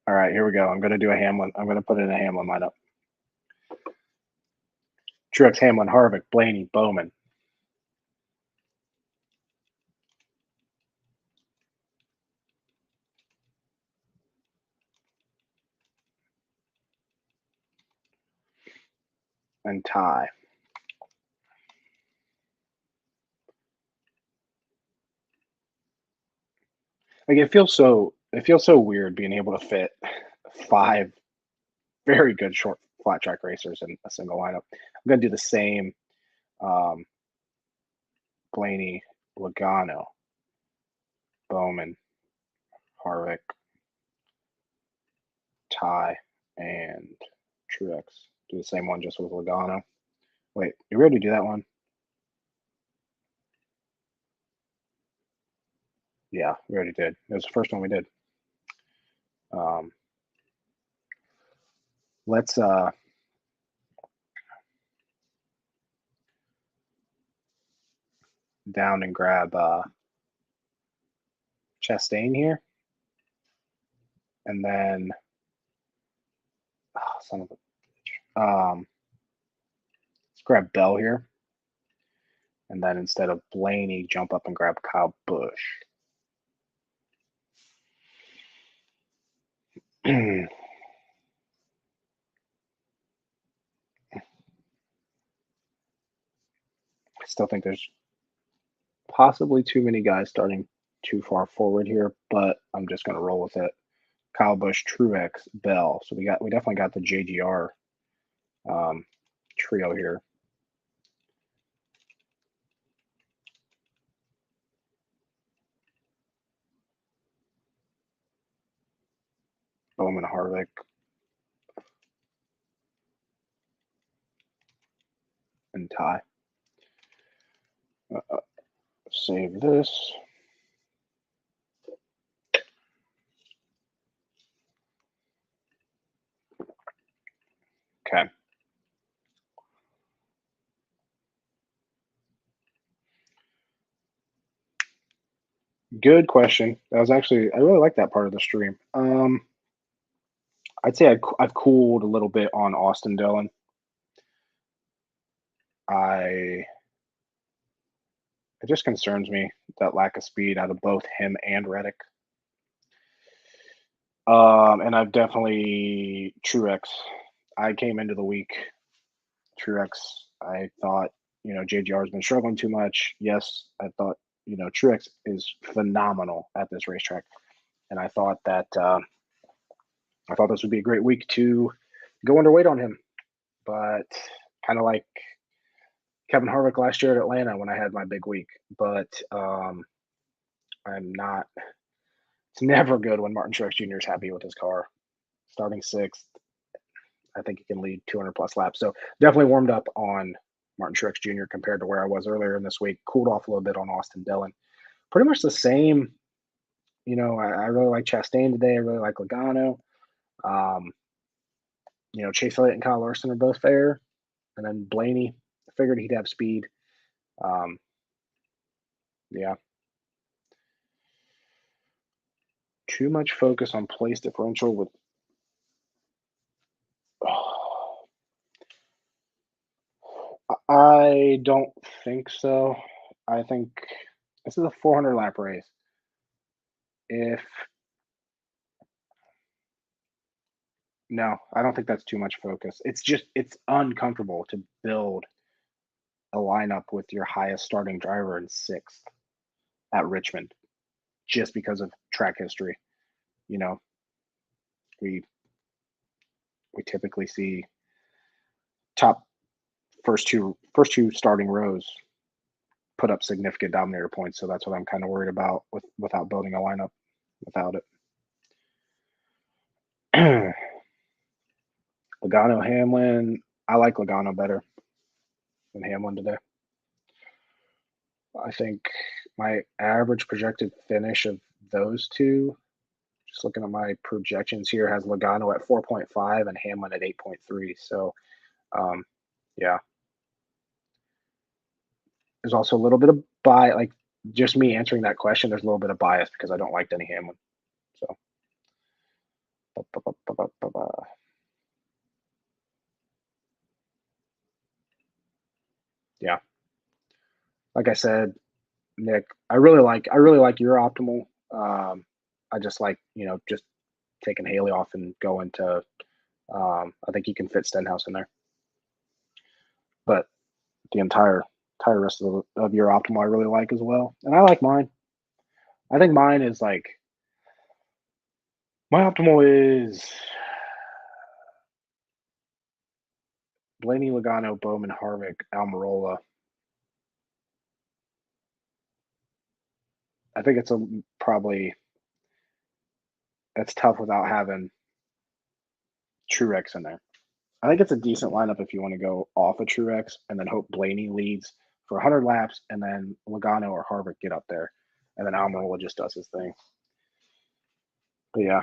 All right, here we go. I'm going to do a Hamlin. I'm going to put in a Hamlin lineup. Truex, Hamlin, Harvick, Blaney, Bowman. And Ty. Like it feels so weird being able to fit 5 very good short flat track racers in a single lineup. I'm going to do the same Blaney, Logano, Bowman, Harvick, Ty, and Truex. Do the same one just with Logano. Wait, you ready to do that one? Yeah, we already did. It was the first one we did. Let's down and grab Chastain here. And then son of a let's grab Bell here. And then instead of Blaney, jump up and grab Kyle Busch. I still think there's possibly too many guys starting too far forward here, but I'm just going to roll with it. Kyle Busch, Truex, Bell. So we definitely got the JGR trio here. Bowman, Harvick, and Ty. Save this. Okay. Good question. That was actually, I really like that part of the stream. I'd say I've cooled a little bit on Austin Dillon. It just concerns me, that lack of speed out of both him and Reddick. And I've definitely Truex. I came into the week Truex. I thought, JGR has been struggling too much. Yes, I thought, Truex is phenomenal at this racetrack, and I thought this would be a great week to go underweight on him, but kind of like Kevin Harvick last year at Atlanta when I had my big week. But I'm not. It's never good when Martin Truex Jr. is happy with his car. Starting 6th, I think he can lead 200 plus laps. So definitely warmed up on Martin Truex Jr. compared to where I was earlier in this week. Cooled off a little bit on Austin Dillon. Pretty much the same. I really like Chastain today. I really like Logano. Chase Elliott and Kyle Larson are both fair. And then Blaney, I figured he'd have speed. Yeah. Too much focus on place differential with. I don't think so. I think this is a 400 lap race. No, I don't think that's too much focus. It's uncomfortable to build a lineup with your highest starting driver in 6th at Richmond just because of track history. you know, we typically see top first two starting rows put up significant dominator points. So that's what I'm kind of worried about without building a lineup without it. Logano, Hamlin. I like Logano better than Hamlin today. I think my average projected finish of those two, just looking at my projections here, has Logano at 4.5 and Hamlin at 8.3. So, yeah. There's also a little bit of bias, like just me answering that question. There's a little bit of bias because I don't like Denny Hamlin. So, yeah. Like I said, Nick, I really like your optimal. I just like just taking Haley off and going to. I think you can fit Stenhouse in there, but the entire rest of your optimal I really like as well, and I like mine. I think mine is like my optimal is Blaney, Logano, Bowman, Harvick, Almirola. I think it's probably that's tough without having Truex in there. I think it's a decent lineup if you want to go off of Truex and then hope Blaney leads for 100 laps and then Logano or Harvick get up there, and then Almirola just does his thing. But yeah,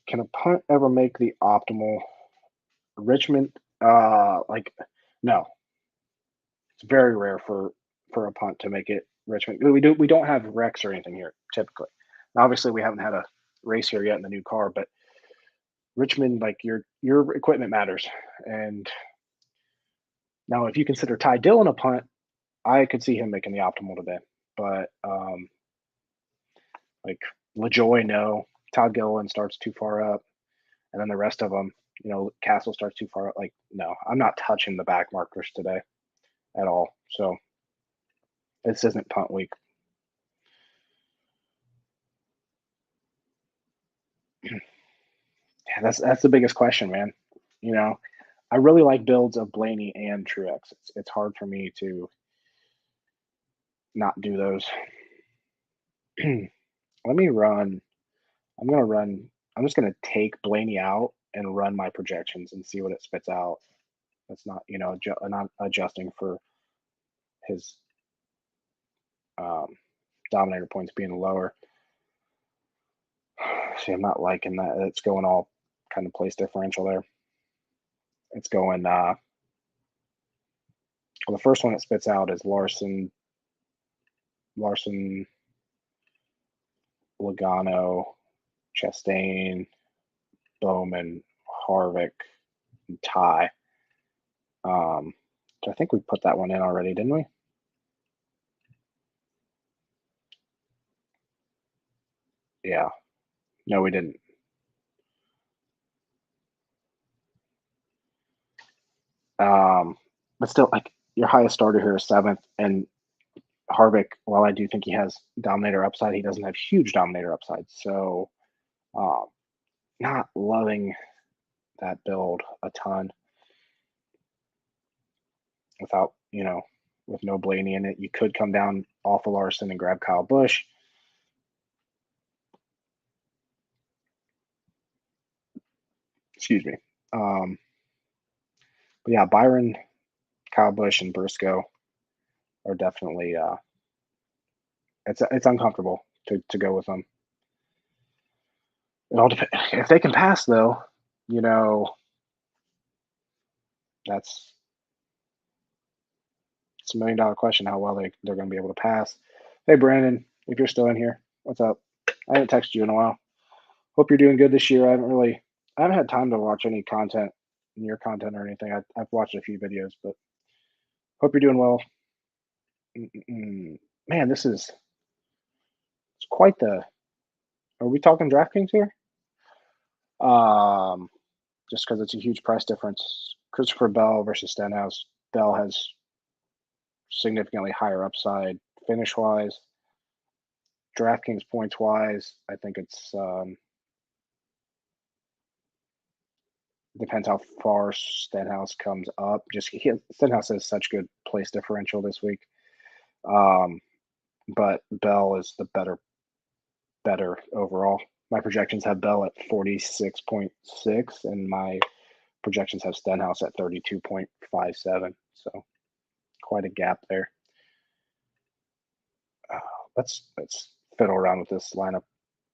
can a punt ever make the optimal? Richmond, no. It's very rare for a punt to make it Richmond. We don't have wrecks or anything here typically. Now, obviously, we haven't had a race here yet in the new car, but Richmond, like your equipment matters. And now, if you consider Ty Dillon a punt, I could see him making the optimal today. But like LaJoy, no. Todd Gilliland starts too far up, and then the rest of them, Castle starts too far up. Like, no, I'm not touching the back markers today at all. So this isn't punt week. Yeah, that's the biggest question, man. I really like builds of Blaney and Truex. It's hard for me to not do those. Let me run. I'm gonna run. I'm just gonna take Blaney out and run my projections and see what it spits out. That's not not adjusting for his dominator points being lower. See, I'm not liking that. It's going all kind of place differential there. It's going. Well, the first one it spits out is Larson, Logano, Chastain, Bowman, Harvick, and Ty. I think we put that one in already, didn't we? Yeah. No, we didn't. But still, like your highest starter here is 7th, and Harvick, while I do think he has dominator upside, he doesn't have huge dominator upside. So, not loving that build a ton without, with no Blaney in it. You could come down off of Larson and grab Kyle Busch. Excuse me. But yeah, Byron, Kyle Busch, and Briscoe are definitely it's uncomfortable to go with them. It all depends. If they can pass, though, that's it's $1 million question how well they're going to be able to pass. Hey, Brandon, if you're still in here, what's up? I haven't texted you in a while. Hope you're doing good this year. I haven't had time to watch any content, your content or anything. I've watched a few videos, but hope you're doing well. Man, it's quite the. Are we talking DraftKings here? Just because it's a huge price difference. Christopher Bell versus Stenhouse. Bell has significantly higher upside finish wise. DraftKings points wise, I think it's depends how far Stenhouse comes up. Stenhouse has such good place differential this week, but Bell is the better overall. My projections have Bell at 46.6, and my projections have Stenhouse at 32.57. So quite a gap there. Let's fiddle around with this lineup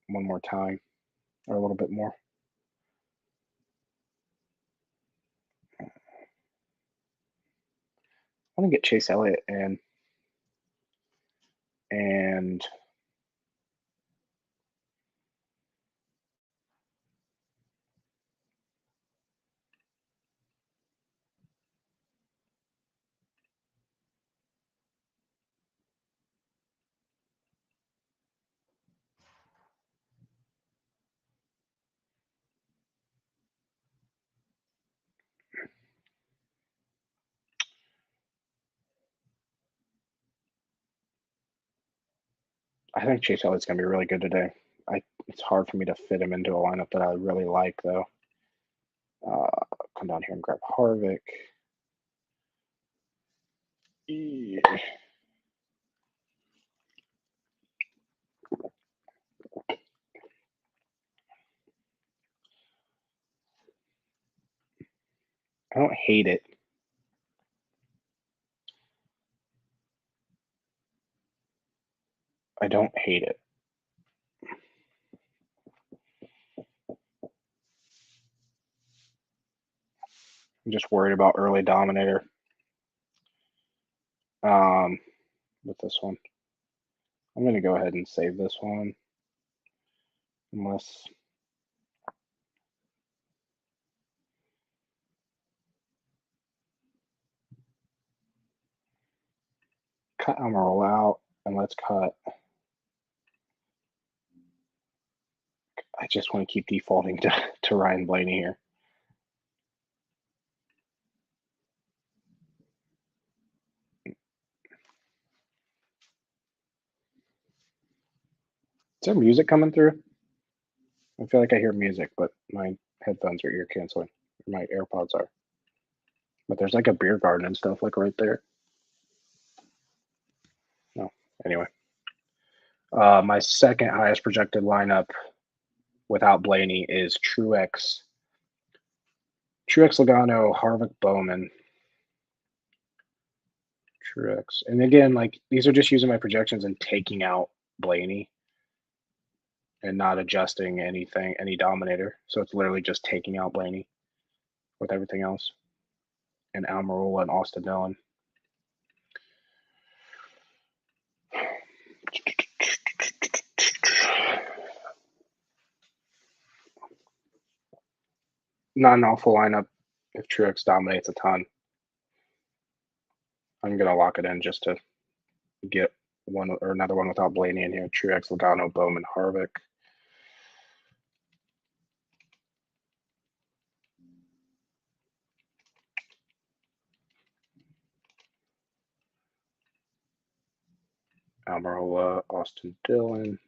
one more time, or a little bit more. I want to get Chase Elliott in, and I think Chase Elliott's going to be really good today. It's hard for me to fit him into a lineup that I really like, though. Come down here and grab Harvick. Yeah. I don't hate it. I don't hate it. I'm just worried about early dominator with this one. I'm going to go ahead and save this one. Unless cut Amaral out, and let's cut. I just want to keep defaulting to Ryan Blaney here. Is there music coming through? I feel like I hear music, but my headphones are ear canceling. My AirPods are. But there's like a beer garden and stuff like right there. No, anyway. My second highest projected lineup without Blaney is Truex, Logano, Harvick, Bowman. Truex. And again, like these are just using my projections and taking out Blaney and not adjusting anything, any dominator. So it's literally just taking out Blaney with everything else. And Almirola and Austin Dillon. Not an awful lineup if Truex dominates a ton. I'm going to lock it in just to get one or another one without Blaney in here. Truex, Logano, Bowman, Harvick. Almirola, Austin Dillon.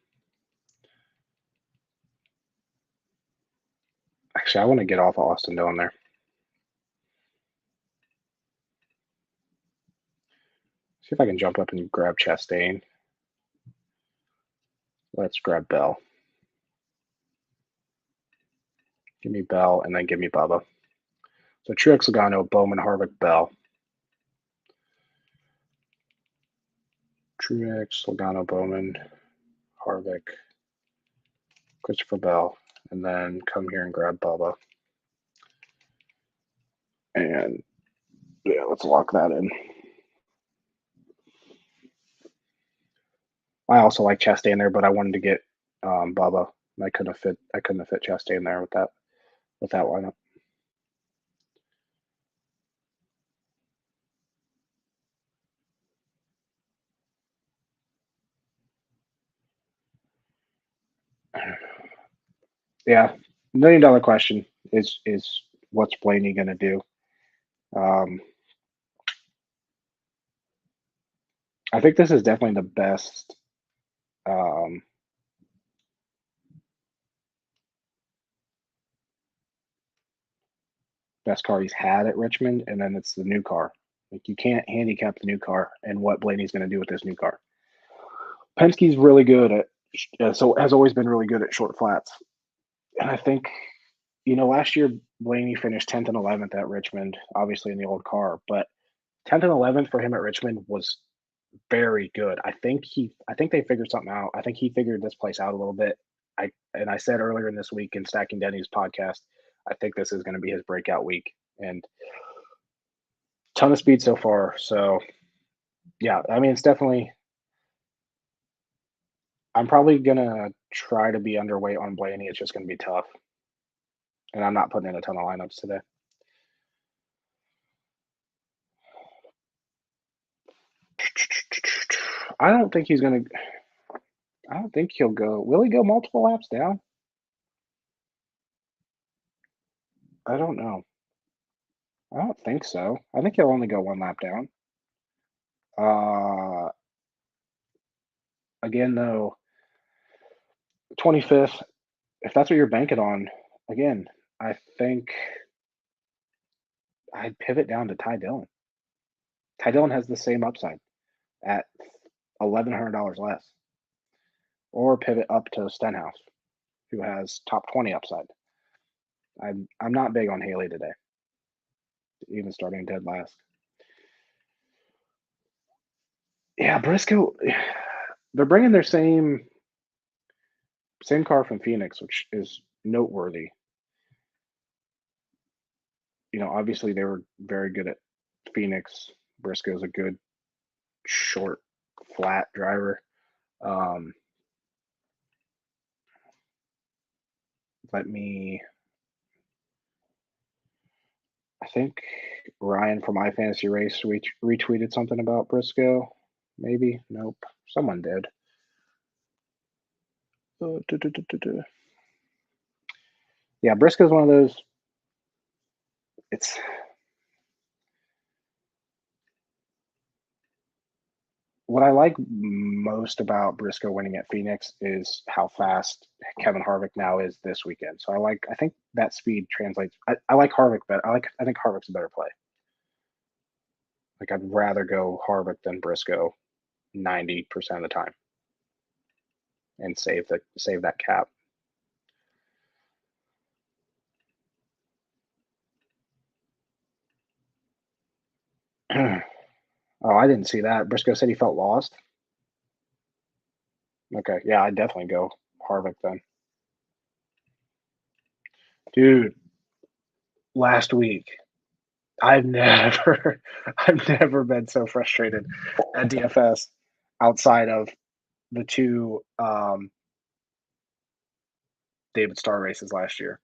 Actually, I want to get off of Austin Dillon there. See if I can jump up and grab Chastain. Let's grab Bell. Give me Bell, and then give me Bubba. So Truex, Logano, Bowman, Harvick, Bell. Truex, Logano, Bowman, Harvick, Christopher Bell, and then come here and grab Bubba. And yeah, let's lock that in. I also like Chastain there, but I wanted to get Bubba. I couldn't have fit Chastain there with that lineup. Yeah, $1 million question is what's Blaney going to do? I think this is definitely the best Best car he's had at Richmond, and then it's the new car. Like, you can't handicap the new car and what Blaney's going to do with this new car. Penske's really good at, so has always been really good at short flats. And I think, last year Blaney finished 10th and 11th at Richmond, obviously in the old car, but 10th and 11th for him at Richmond was very good. I think they figured something out. I think he figured this place out a little bit. I said earlier in this week in Stacking Denny's podcast, I think this is going to be his breakout week, and ton of speed so far. So yeah, I mean, it's definitely. I'm probably gonna try to be underweight on Blaney. It's just gonna be tough, and I'm not putting in a ton of lineups today. I don't think he's gonna. I don't think he'll go. Will he go multiple laps down? I don't know. I don't think so. I think he'll only go one lap down. Uh, Again, though, 25th. If that's what you're banking on, again, I think I'd pivot down to Ty Dillon. Ty Dillon has the same upside at $1,100 less, or pivot up to Stenhouse, who has top 20 upside. I'm not big on Haley today, even starting dead last. Yeah, Briscoe. They're bringing their same car from Phoenix, which is noteworthy. Obviously they were very good at Phoenix. Briscoe's a good short, flat driver. I think Ryan from iFantasy Race retweeted something about Briscoe. Maybe. Nope. Someone did. Yeah, Briscoe's one of those. It's what I like most about Briscoe winning at Phoenix is how fast Kevin Harvick now is this weekend. So I think that speed translates. I like Harvick better. I think Harvick's a better play. Like, I'd rather go Harvick than Briscoe 90% of the time and save that cap. Oh, I didn't see that. Briscoe said he felt lost. Okay, yeah, I'd definitely go Harvick then. Dude, last week, I've never been so frustrated at DFS outside of the two David Starr races last year.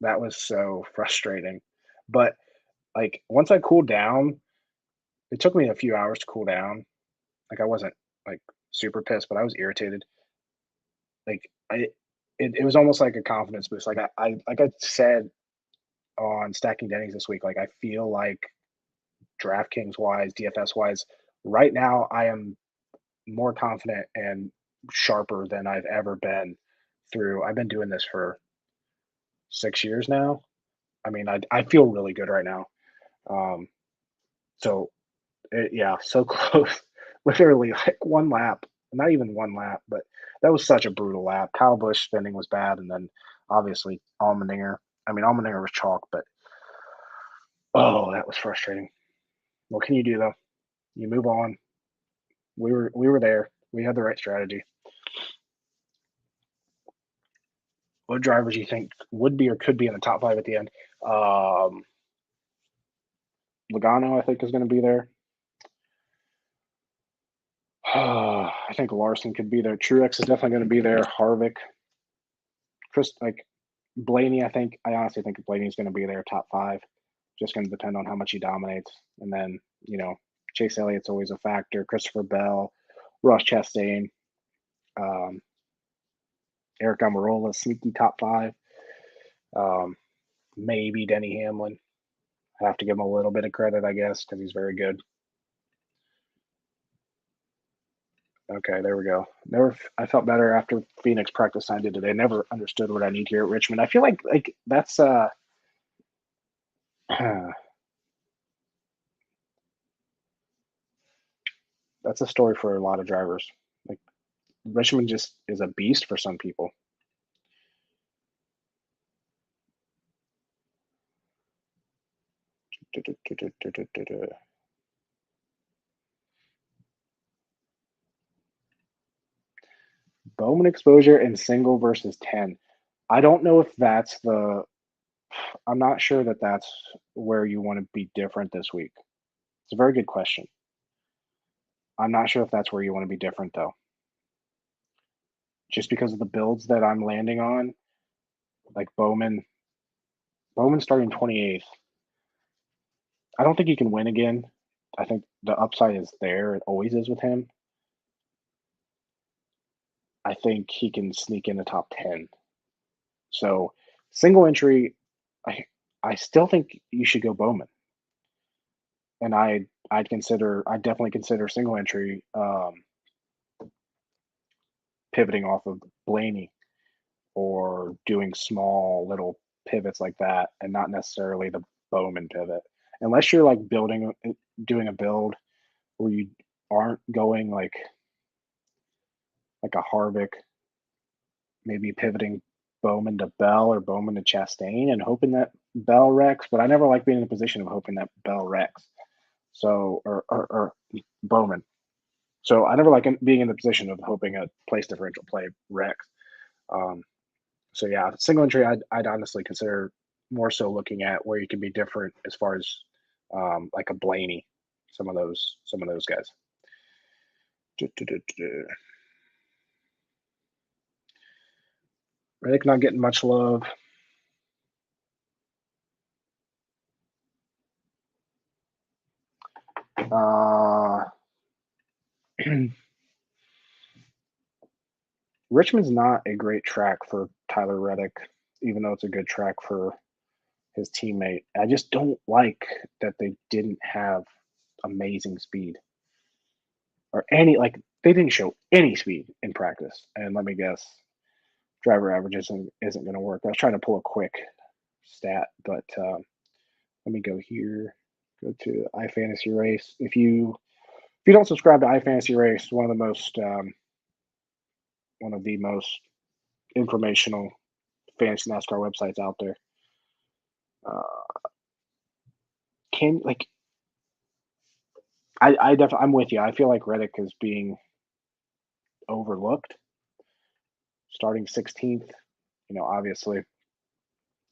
That was so frustrating. But like, once I cooled down, it took me a few hours to cool down. Like, I wasn't like super pissed, but I was irritated. Like, it was almost like a confidence boost. Like, I said on Stacking Denny's this week, like, I feel like DraftKings wise, DFS wise, right now I am more confident and sharper than I've ever been through. I've been doing this for 6 years now. I mean, I feel really good right now. So yeah, so close. Literally like one lap, not even one lap, but that was such a brutal lap. Kyle Busch spinning was bad, and then obviously Allmendinger. I mean, Allmendinger was chalk, but oh, that was frustrating. What can you do though? You move on. We were there. We had the right strategy. What drivers you think would be or could be in the top five at the end? Logano, I think, is going to be there. I think Larson could be there. Truex is definitely going to be there. Harvick, Blaney. I honestly think Blaney's going to be there, top five. Just going to depend on how much he dominates. And then, Chase Elliott's always a factor. Christopher Bell, Ross Chastain, Eric Almirola, sneaky top five. Maybe Denny Hamlin. I have to give him a little bit of credit, I guess, because he's very good. Okay, there we go. Never. I felt better after Phoenix practice I did today. Never understood what I need here at Richmond. I feel like that's that's a story for a lot of drivers. Like Richmond just is a beast for some people. Bowman exposure and single versus 10. I don't know if that's the. I'm not sure that that's where you want to be different this week. It's a very good question. I'm not sure if that's where you want to be different though. Just because of the builds that I'm landing on, like Bowman starting 28th. I don't think he can win again. I think the upside is there. It always is with him. I think he can sneak in the top 10. So single entry, I I still think you should go Bowman. And I'd definitely consider single entry pivoting off of Blaney or doing small little pivots like that and not necessarily the Bowman pivot. Unless you're like doing a build where you aren't going like a Harvick, maybe pivoting Bowman to Bell or Bowman to Chastain and hoping that Bell wrecks. But I never like being in the position of hoping that Bell wrecks. So or Bowman. So I never like being in the position of hoping a place differential play wrecks. Um, so yeah, single entry, I'd honestly consider more so looking at where you can be different as far as like a Blaney, some of those guys. Reddick not getting much love. Uh, Richmond's not a great track for Tyler Reddick, even though it's a good track for his teammate. I just don't like that they didn't have amazing speed or any like they didn't show any speed in practice. And let me guess, driver average isn't going to work. I was trying to pull a quick stat, but let me go here. Go to iFantasy Race. If you don't subscribe to iFantasy Race, one of the most informational fantasy NASCAR websites out there. Uh, can like I definitely I'm with you. I feel like Reddick is being overlooked, starting 16th. Obviously,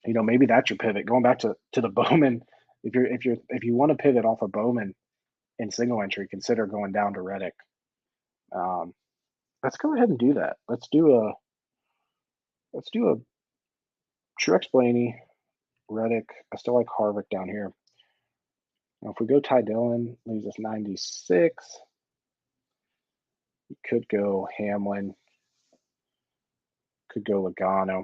maybe that's your pivot. Going back to the Bowman, if you want to pivot off of Bowman in single entry, consider going down to Reddick. Um, let's go ahead and do that. Let's do a Truex Blaney, Reddick. I still like Harvick down here. Now, if we go Ty Dillon, leaves us 96. We could go Hamlin. Could go Logano.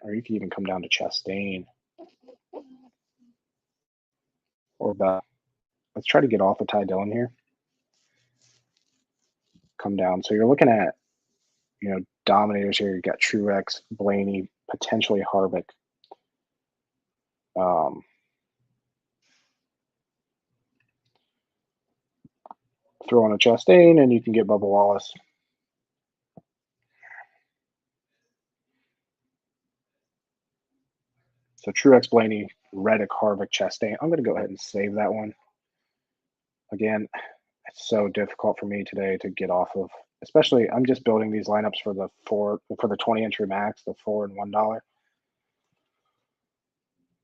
Or you could even come down to Chastain or Bell. Let's try to get off of Ty Dillon here. Come down. So you're looking at, dominators here. You got Truex, Blaney, potentially Harvick. Throw on a Chastain, and you can get Bubba Wallace. So Truex, Blaney, Reddick, Harvick, Chastain. I'm going to go ahead and save that one. Again, it's so difficult for me today to get off of. Especially, I'm just building these lineups for the 20 entry max, the $4 and $1.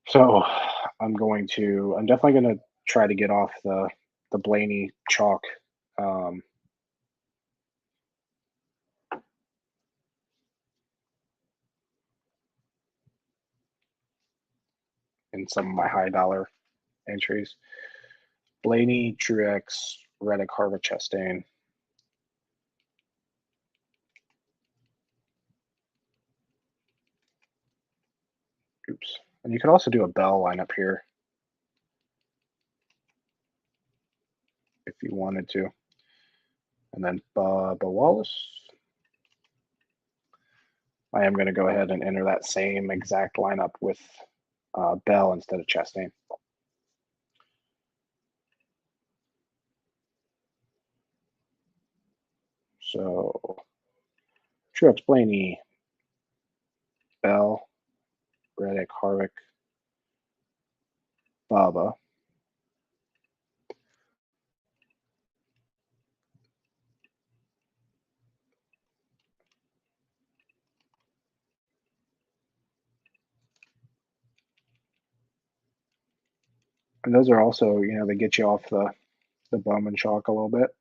So I'm definitely going to try to get off the Blaney chalk. In some of my high dollar entries. Blaney, Truex, Reddick, Harvick, Chastain. Oops. And you could also do a Bell lineup here. if you wanted to. And then Bubba Wallace. I am going to go ahead and enter that same exact lineup with Bell instead of Chastain. So Truex, Blaney, Bell, Reddick, Harvick, Bubba. And those are also, they get you off the Bowman chalk a little bit.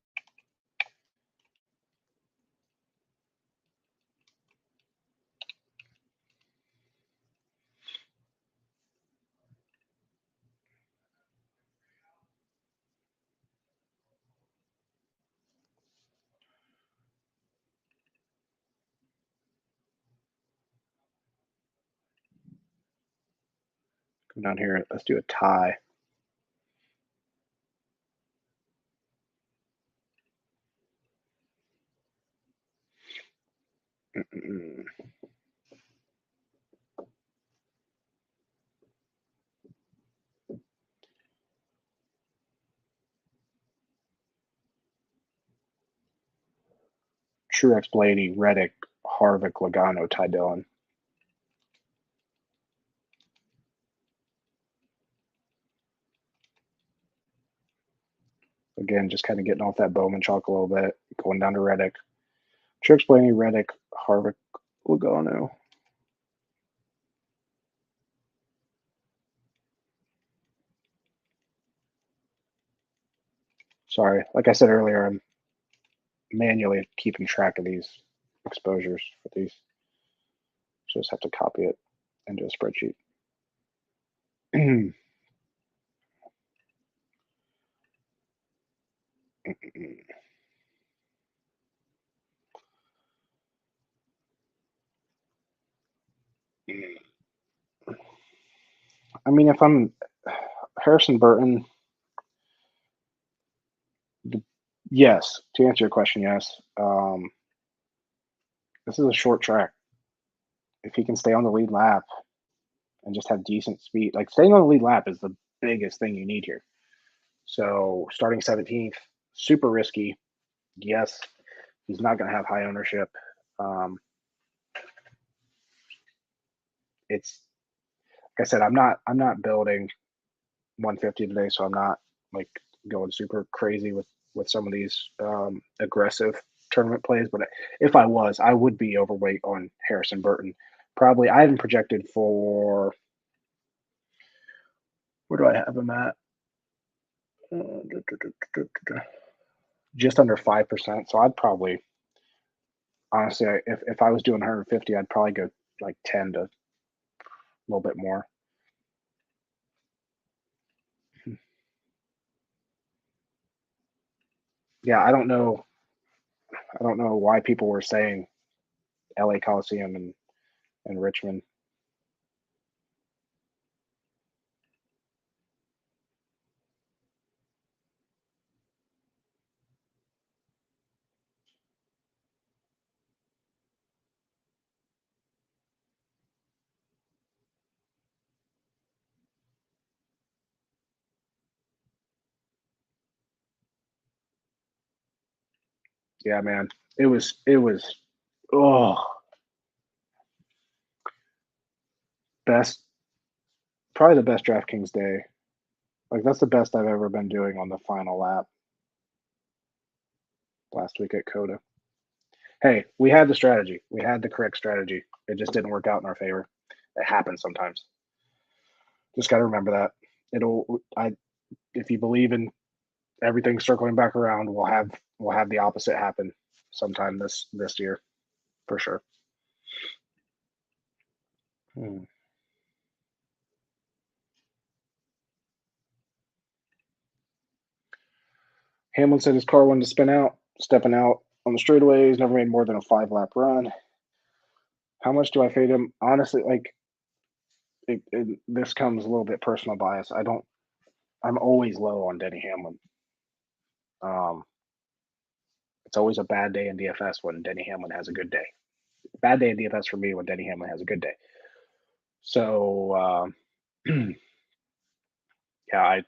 Come down here. Let's do a tie. Truex, Blaney, Reddick, Harvick, Logano, Ty Dillon. Again, just kind of getting off that Bowman chalk a little bit, going down to Reddick. Truex, Blaney, Reddick, Harvick, Logano. Sorry, like I said earlier, I'm manually keeping track of these exposures for these. Just have to copy it into a spreadsheet. I mean, if I'm Harrison Burton, yes, to answer your question, yes. This is a short track. If he can stay on the lead lap and just have decent speed, like staying on the lead lap is the biggest thing you need here. So starting 17th, super risky. Yes, he's not going to have high ownership. It's like I said, I'm not building 150 today, so I'm not like going super crazy with some of these aggressive tournament plays. But if I was, I would be overweight on Harrison Burton. Probably I haven't projected for, where do I have him at? Just under 5%. So I'd probably, honestly, if I was doing 150, I'd probably go like 10 to a little bit more. Yeah, I don't know why people were saying LA Coliseum and Richmond. Yeah, man. It was best, probably the best DraftKings day. Like that's the best I've ever been doing on the final lap last week at Coda. Hey, we had the strategy. We had the correct strategy. It just didn't work out in our favor. It happens sometimes. Just got to remember that. If you believe in everything circling back around, we'll have the opposite happen sometime this year, for sure. Hamlin said his car wanted to spin out, stepping out on the straightaways, never made more than a 5-lap run. How much do I fade him? Honestly, like this comes a little bit personal bias. I'm always low on Denny Hamlin. It's always a bad day in DFS when Denny Hamlin has a good day. Bad day in DFS for me when Denny Hamlin has a good day. So yeah,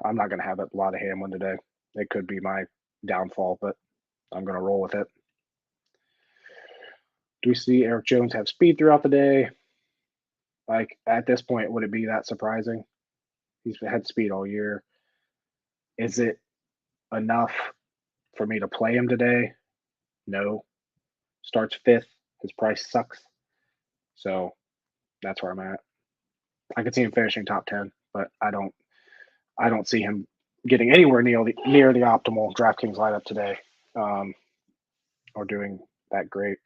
I'm not going to have a lot of Hamlin today. It could be my downfall, but I'm going to roll with it. Do we see Eric Jones have speed throughout the day? Like, at this point, would it be that surprising? He's had speed all year. Is it enough for me to play him today? No. Starts 5th. His price sucks. So that's where I'm at. I could see him finishing top 10, but I don't see him getting anywhere near the optimal DraftKings lineup today, or doing that great.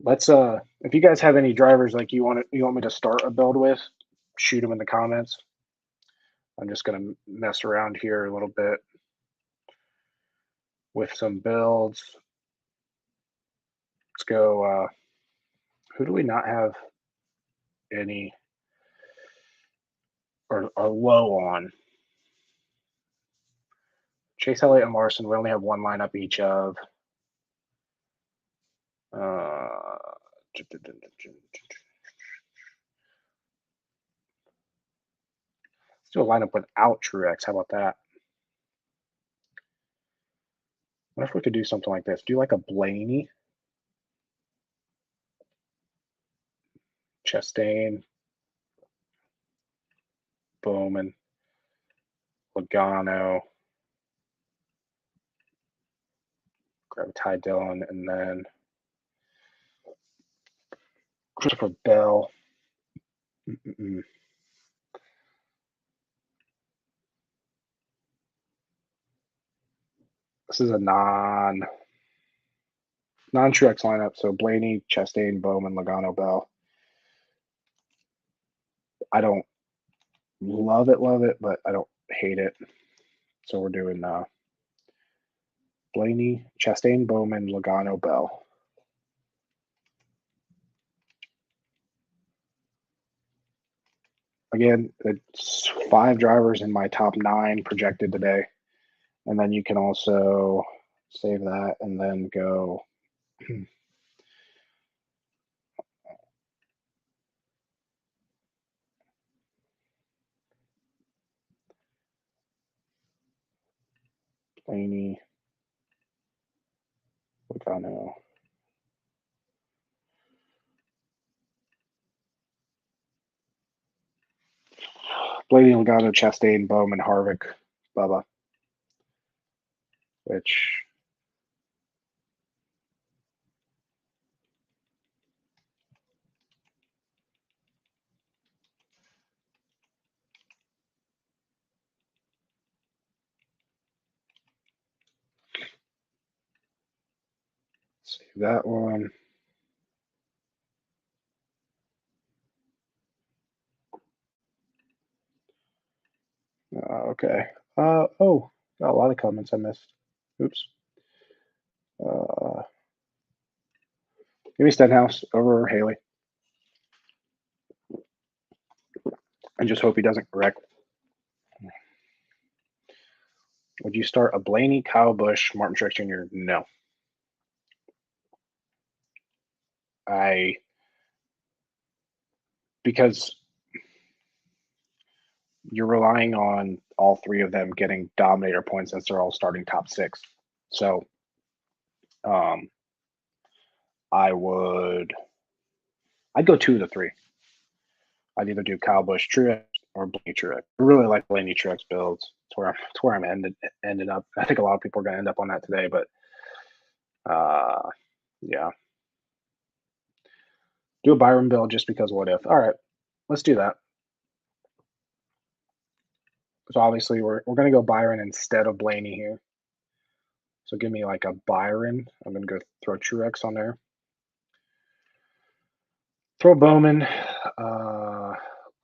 Let's if you guys have any drivers like you want me to start a build with, shoot them in the comments. I'm just gonna mess around here a little bit with some builds. Let's go. Who do we not have any or low on? Chase Elliott and Larson. We only have one lineup each of. Let's do a lineup without Truex. How about that? What if we could do something like this? Do like a Blaney, Chastain, Bowman, Logano, grab Ty Dillon, and then Christopher Bell. This is a non-Truex lineup, so Blaney, Chastain, Bowman, Logano, Bell. I don't love it, but I don't hate it. So we're doing Blaney, Chastain, Bowman, Logano, Bell. Again, it's 5 drivers in my top 9 projected today. And then you can also save that and then go Blaney, Logano. Blaney, Logano, Chastain, Bowman, Harvick, Bubba. Which save that one. Okay. Oh, got a lot of comments I missed. Oops. Give me Stenhouse over Haley. And just hope he doesn't wreck. Would you start a Blaney, Kyle Busch, Martin Truex Jr.? No. Because you're relying on all 3 of them getting dominator points since they're all starting top 6. So I'd go 2 of the 3. I'd either do Kyle Busch Truex or Blaney Truex. I really like Blaney Truex builds. It's where I'm ended up. I think a lot of people are going to end up on that today, but yeah. Do a Byron build just because what if. All right, let's do that. So obviously we're going to go Byron instead of Blaney here. So give me like a Byron. I'm going to go throw Truex on there. Throw Bowman. I'm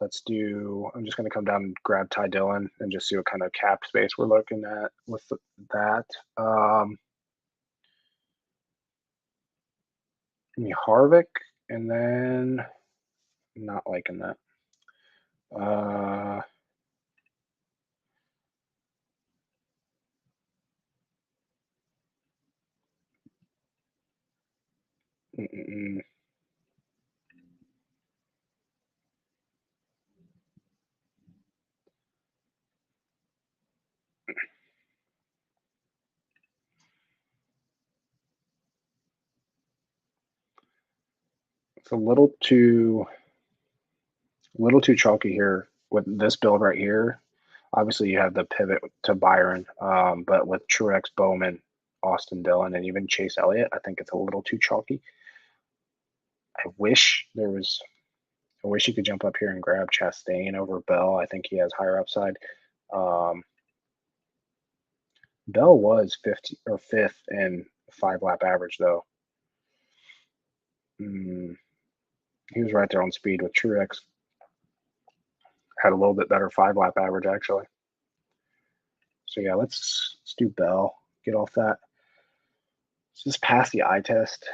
just going to come down and grab Ty Dillon and just see what kind of cap space we're looking at with that. Give me Harvick, and then not liking that. Mm-mm-mm. It's a little too chalky here with this build right here. Obviously, you have the pivot to Byron, but with Truex, Bowman, Austin Dillon, and even Chase Elliott, I think it's a little too chalky. I wish there was. I wish he could jump up here and grab Chastain over Bell. I think he has higher upside. Um, Bell was 50 or fifth in 5 lap average though. He was right there on speed with Truex. Had a little bit better 5 lap average actually. So yeah, let's do Bell. Get off that. Let's just pass the eye test.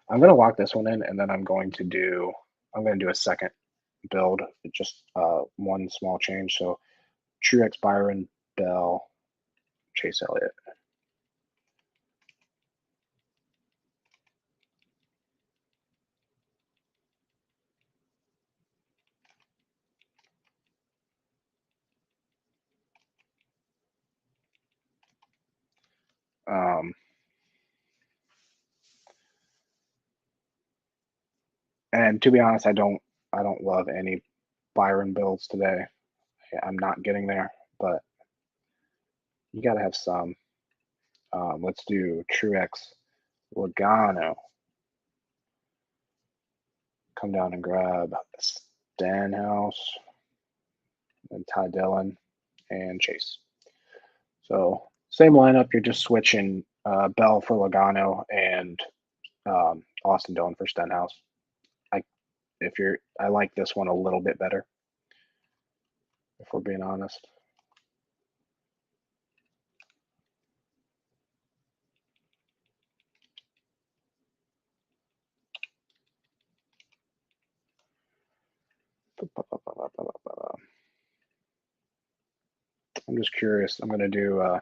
I'm gonna lock this one in, and then I'm going to do a second build, just one small change. So Truex, Byron, Bell, Chase Elliott. Um, and to be honest, I don't love any Byron builds today. I'm not getting there, but you got to have some. Let's do Truex, Logano. Come down and grab Stenhouse and Ty Dillon and Chase. So same lineup. You're just switching Bell for Logano and Austin Dillon for Stenhouse. I like this one a little bit better, if we're being honest. I'm just curious. I'm gonna do.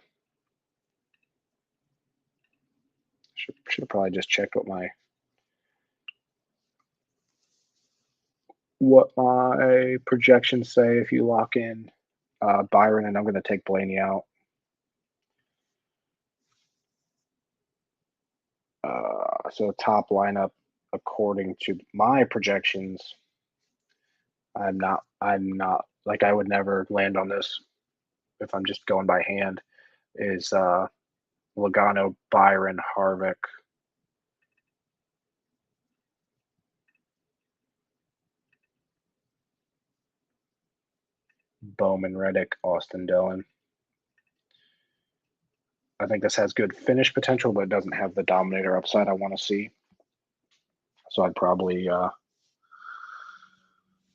Should have probably just checked what my projections say if you lock in Byron, and I'm going to take Blaney out. So top lineup, according to my projections, I'm not like I would never land on this if I'm just going by hand. Is Logano, Byron, Harvick, Bowman, Reddick, Austin Dillon. I think this has good finish potential, but it doesn't have the dominator upside I want to see. So I'd probably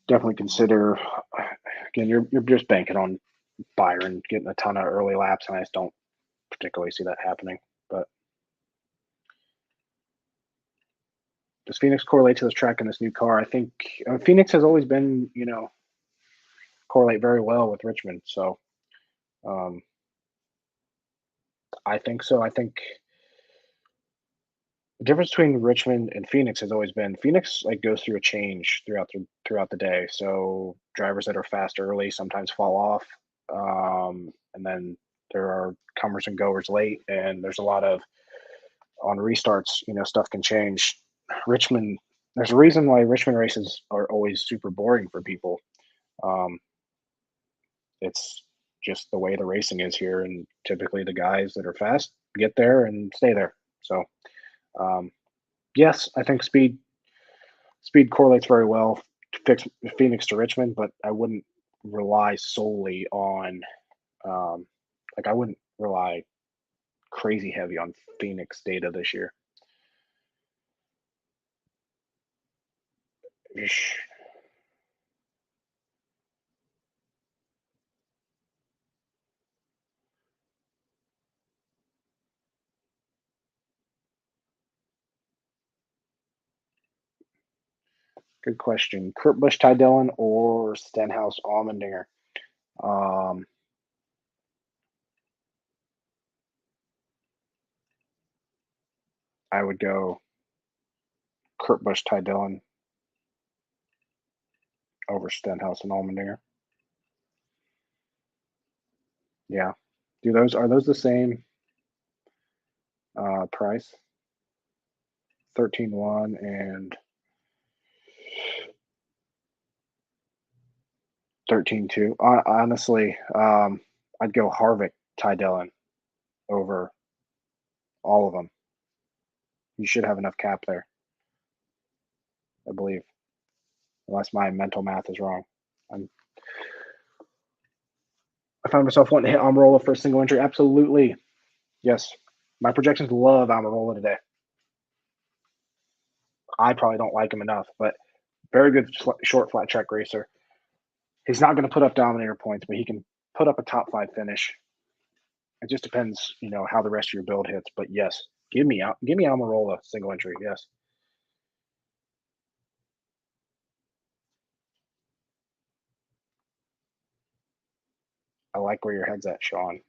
definitely consider. Again, you're just banking on Byron getting a ton of early laps, and I just don't particularly see that happening. But does Phoenix correlate to this track in this new car? I think Phoenix has always been, correlate very well with Richmond. So um, I think so. I think the difference between Richmond and Phoenix has always been Phoenix like goes through a change throughout the day. So drivers that are fast early sometimes fall off, and then there are comers and goers late, and there's a lot of on restarts. Stuff can change. Richmond, there's a reason why Richmond races are always super boring for people. Um, it's just the way the racing is here, and typically the guys that are fast get there and stay there. So um, yes, I think speed correlates very well to fix Phoenix to Richmond, but I wouldn't rely solely on like I wouldn't rely crazy heavy on Phoenix data this year. Good question. Kurt Busch, Ty Dillon, or Stenhouse Allmendinger? Um, I would go Kurt Busch, Ty Dillon over Stenhouse and Allmendinger. Yeah. Are those the same price? 13-1 and 13-2. Honestly, I'd go Harvick, Ty Dillon over all of them. You should have enough cap there, I believe, unless my mental math is wrong. I found myself wanting to hit Almirola for a single entry. Absolutely. Yes. My projections love Almirola today. I probably don't like him enough, but very good short flat track racer. He's not going to put up dominator points, but he can put up a top 5 finish. It just depends, how the rest of your build hits. But yes, give me Almirola single entry. Yes. I like where your head's at, Sean.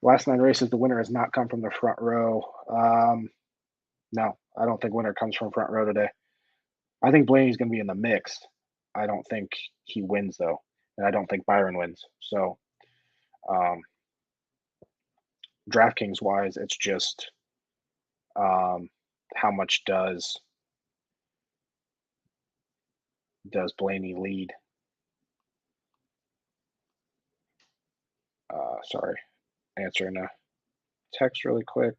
Last 9 races, the winner has not come from the front row. No, I don't think winner comes from front row today. I think Blaney's going to be in the mix. I don't think he wins, though. And I don't think Byron wins. So, DraftKings wise, it's just how much does Blaney lead? Sorry, answering a text really quick.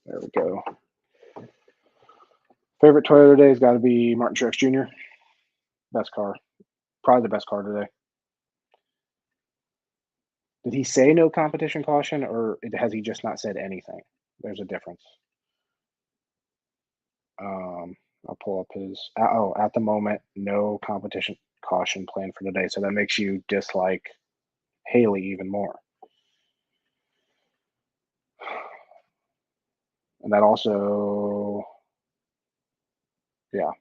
There we go. Favorite Toyota today has got to be Martin Truex Jr. Best car. Probably the best car today. Did he say no competition caution, or has he just not said anything? There's a difference. I'll pull up his. At the moment, no competition caution planned for today. So that makes you dislike Haley even more. And that also, yeah.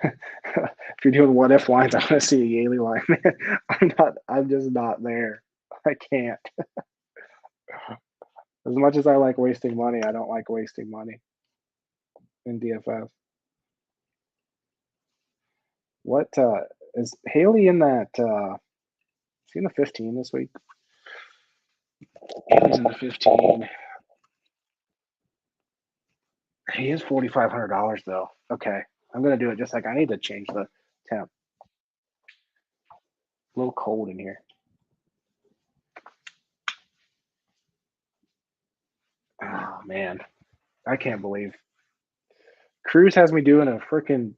If you're doing what if lines, I want to see a Yaley line, man. I'm just not there. I can't. As much as I like wasting money, I don't like wasting money in DFS. What is Haley in that? Is he in the 15 this week? Haley's in the 15. He is $4,500 though. Okay, I'm gonna do it. Just like I need to change the temp. A little cold in here. Oh man, I can't believe Cruz has me doing a freaking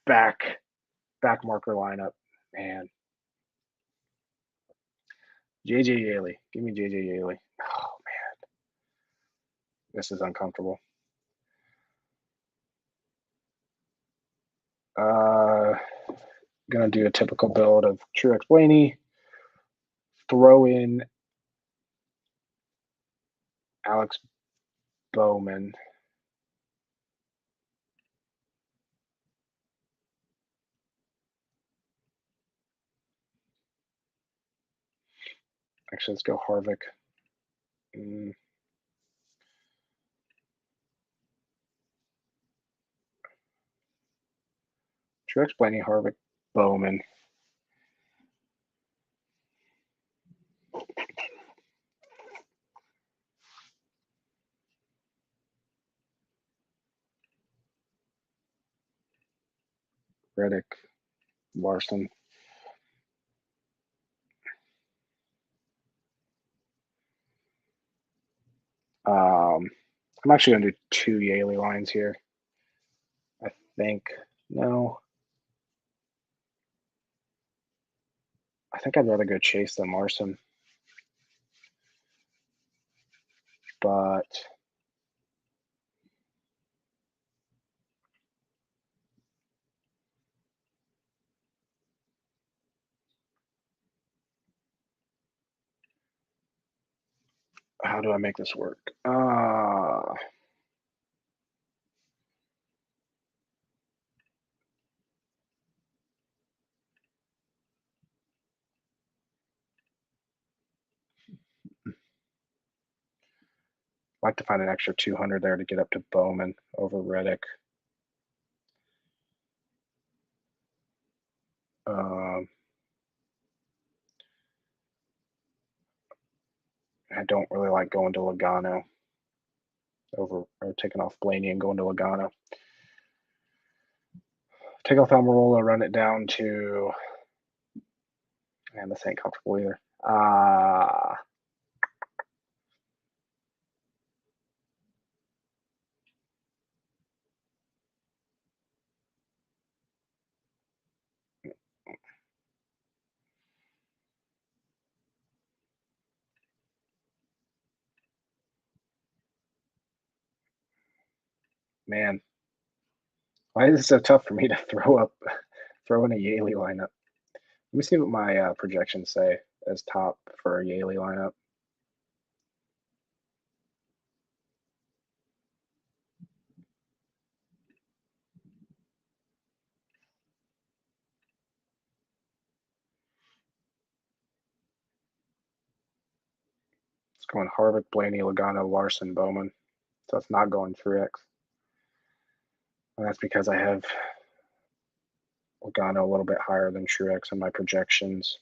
back marker lineup. Man, JJ Yaley, give me JJ Yaley. Oh man, this is uncomfortable. Gonna do a typical build of Truex Blaney. Throw in Alex Bowman. Actually, let's go Harvick. Truex, Blaney, Harvick, Bowman. Reddick, Larson. I'm actually going to do 2 Yaley lines here. I think. No. I think I'd rather go Chase than Larson. But how do I make this work? like to find an extra 200 there to get up to Bowman over Reddick. I don't really like going to Logano or taking off Blaney and going to Logano. Take off Almirola, run it down to, man, this ain't comfortable either. Man, why is it so tough for me to throw in a Yaley lineup? Let me see what my projections say as top for a Yaley lineup. It's going Harvick, Blaney, Logano, Larson, Bowman. So it's not going Truex. And that's because I have Logano a little bit higher than Truex in my projections.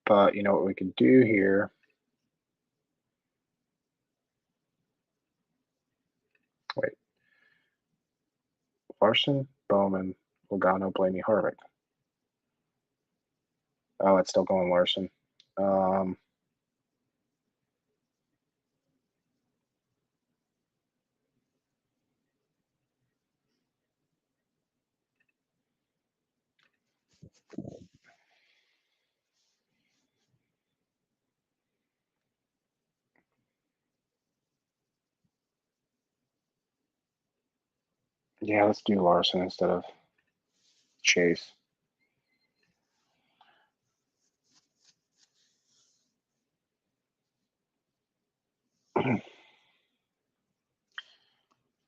But you know what we could do here? Wait. Larson, Bowman, Logano, Blaney, Harvick. Oh, it's still going Larson. Yeah, let's do Larson instead of Chase.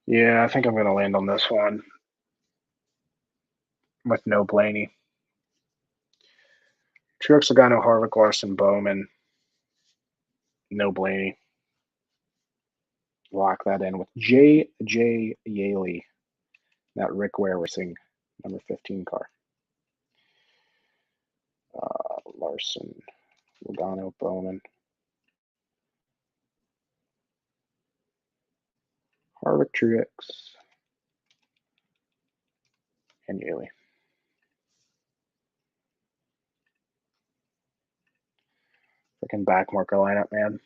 Yeah, I think I'm going to land on this one with no Blaney. Truex, Logano, Harvick, Larson, Bowman, no Blaney. Lock that in with J.J. Yaley, that Rick Ware racing number 15 car. Larson, Logano, Bowman, Harvick, Truex, and Yaley. Freaking back marker lineup, man.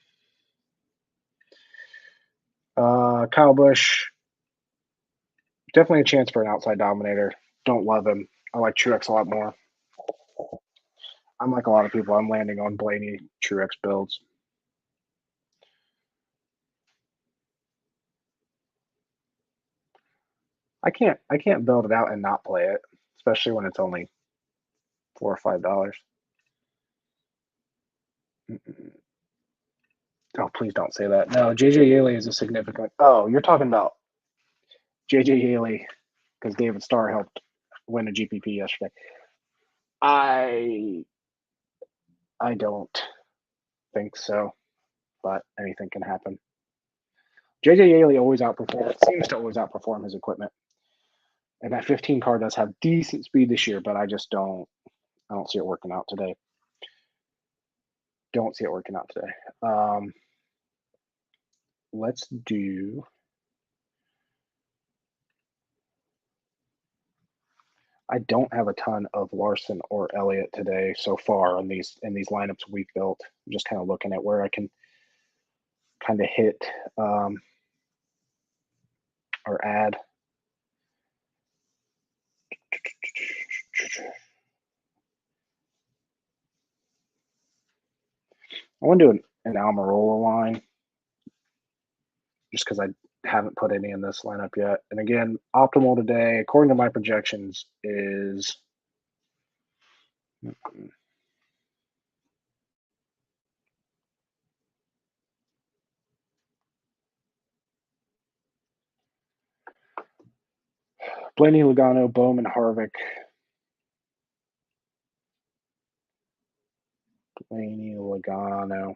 Kyle Busch, definitely a chance for an outside dominator. Don't love him. I like Truex a lot more. I'm like a lot of people. I'm landing on Blaney Truex builds. I can't build it out and not play it, especially when it's only $4 or $5. Oh, please don't say that. No, JJ Yaley is a significant. Oh, you're talking about JJ Yaley because David Starr helped win a GPP yesterday. I don't think so, but anything can happen. JJ Yaley seems to always outperform his equipment. And that 15 car does have decent speed this year, but I don't see it working out today. Don't see it working out today. Let's do. I don't have a ton of Larson or Elliott today so far in these lineups we've built. I'm just kind of looking at where I can kind of hit or add. I want to do an Almirola line just because I haven't put any in this lineup yet. And again, optimal today, according to my projections, is Blaney, Logano, Bowman, Harvick. Blaney, Logano,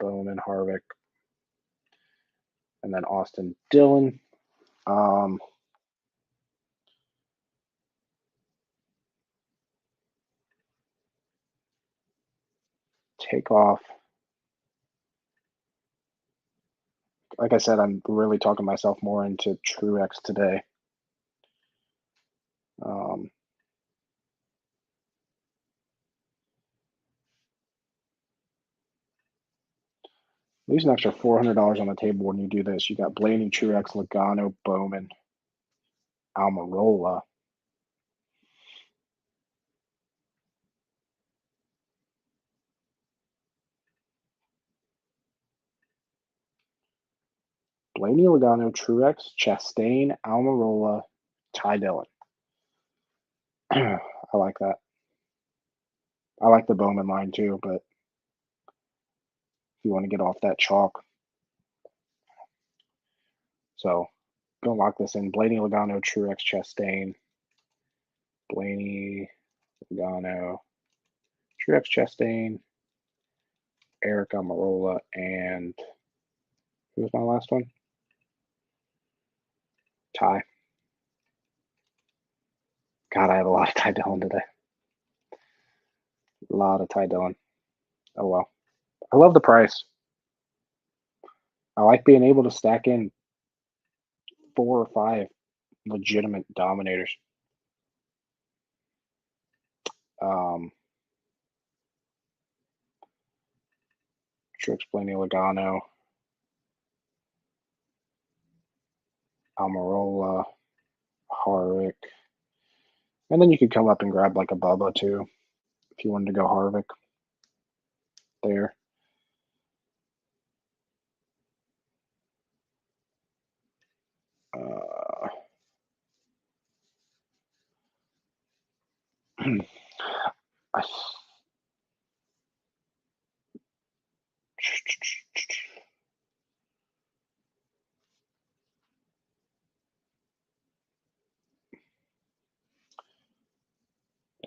Bowman, Harvick, and then Austin Dillon. Take off. Like I said, I'm really talking myself more into Truex today. Leaves an extra $400 on the table when you do this. You got Blaney, Truex, Logano, Bowman, Almirola. Blaney, Logano, Truex, Chastain, Almirola, Ty Dillon. I like that. I like the Bowman line too, but if you want to get off that chalk. So go lock this in. Blaney, Logano, Truex, Chastain. Blaney, Logano, Truex, Chastain, Eric Almirola, and who was my last one? Ty. God, I have a lot of Ty Dillon today. A lot of Ty Dillon. Oh well. I love the price. I like being able to stack in 4 or 5 legitimate dominators. Truex, Blaney, Logano, Almirola, Harvick. And then you could come up and grab like a Bubba too, if you wanted to go Harvick there.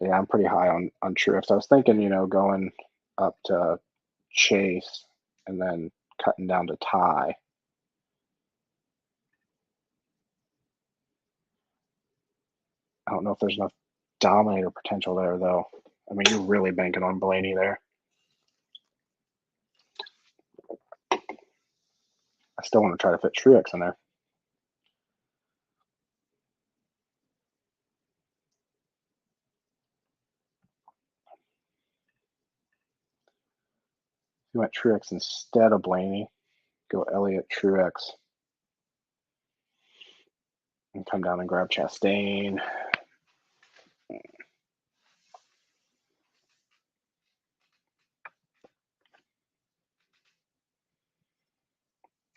Yeah, I'm pretty high on Truex. I was thinking, going up to Chase and then cutting down to Ty. I don't know if there's enough dominator potential there, though. I mean, you're really banking on Blaney there. I still want to try to fit Truex in there. You went Truex instead of Blaney. Go Elliott, Truex. And come down and grab Chastain.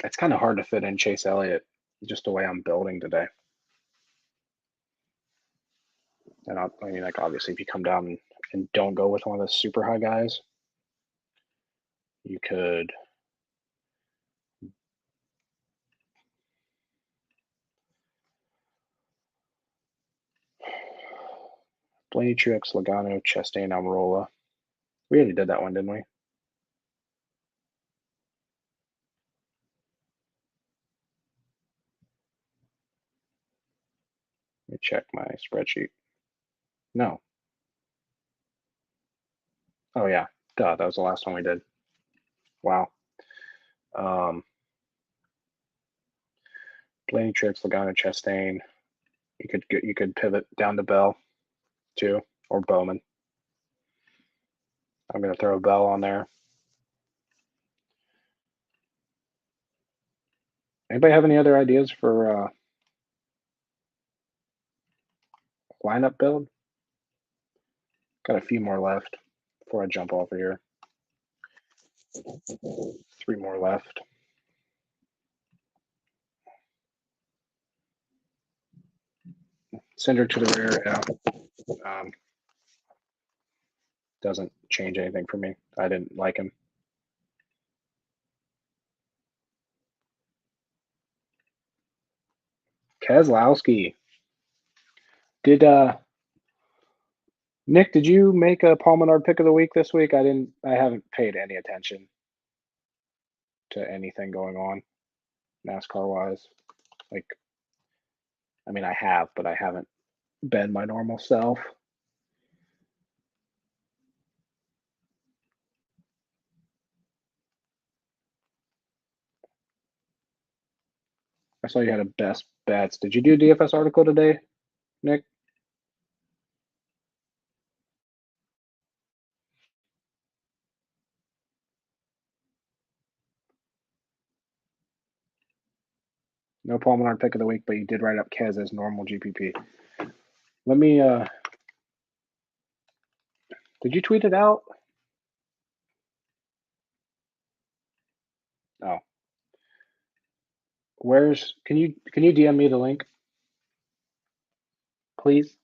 It's kind of hard to fit in Chase Elliott, just the way I'm building today. And obviously, if you come down and don't go with one of the super high guys, you could Blaney, Truex, Logano, Chastain, Almirola. We already did that one, didn't we? Let me check my spreadsheet. No. Oh, yeah. Duh, that was the last one we did. Wow. Blaney, Truex, Logano, Chastain. You could pivot down to Bell, too, or Bowman. I'm going to throw Bell on there. Anybody have any other ideas for lineup build? Got a few more left before I jump over here. 3 more left. Hendrick to the rear, yeah. Doesn't change anything for me. I didn't like him. Keselowski. Did Nick, did you make a Paul Menard pick of the week this week? I haven't paid any attention to anything going on NASCAR wise. Like, I mean, I have, but I haven't been my normal self. I saw you had a best bets. Did you do a DFS article today, Nick? No Paul Menard pick of the week, but you did write up Kez as normal GPP. Let me did you tweet it out? Oh. Can you DM me the link, please?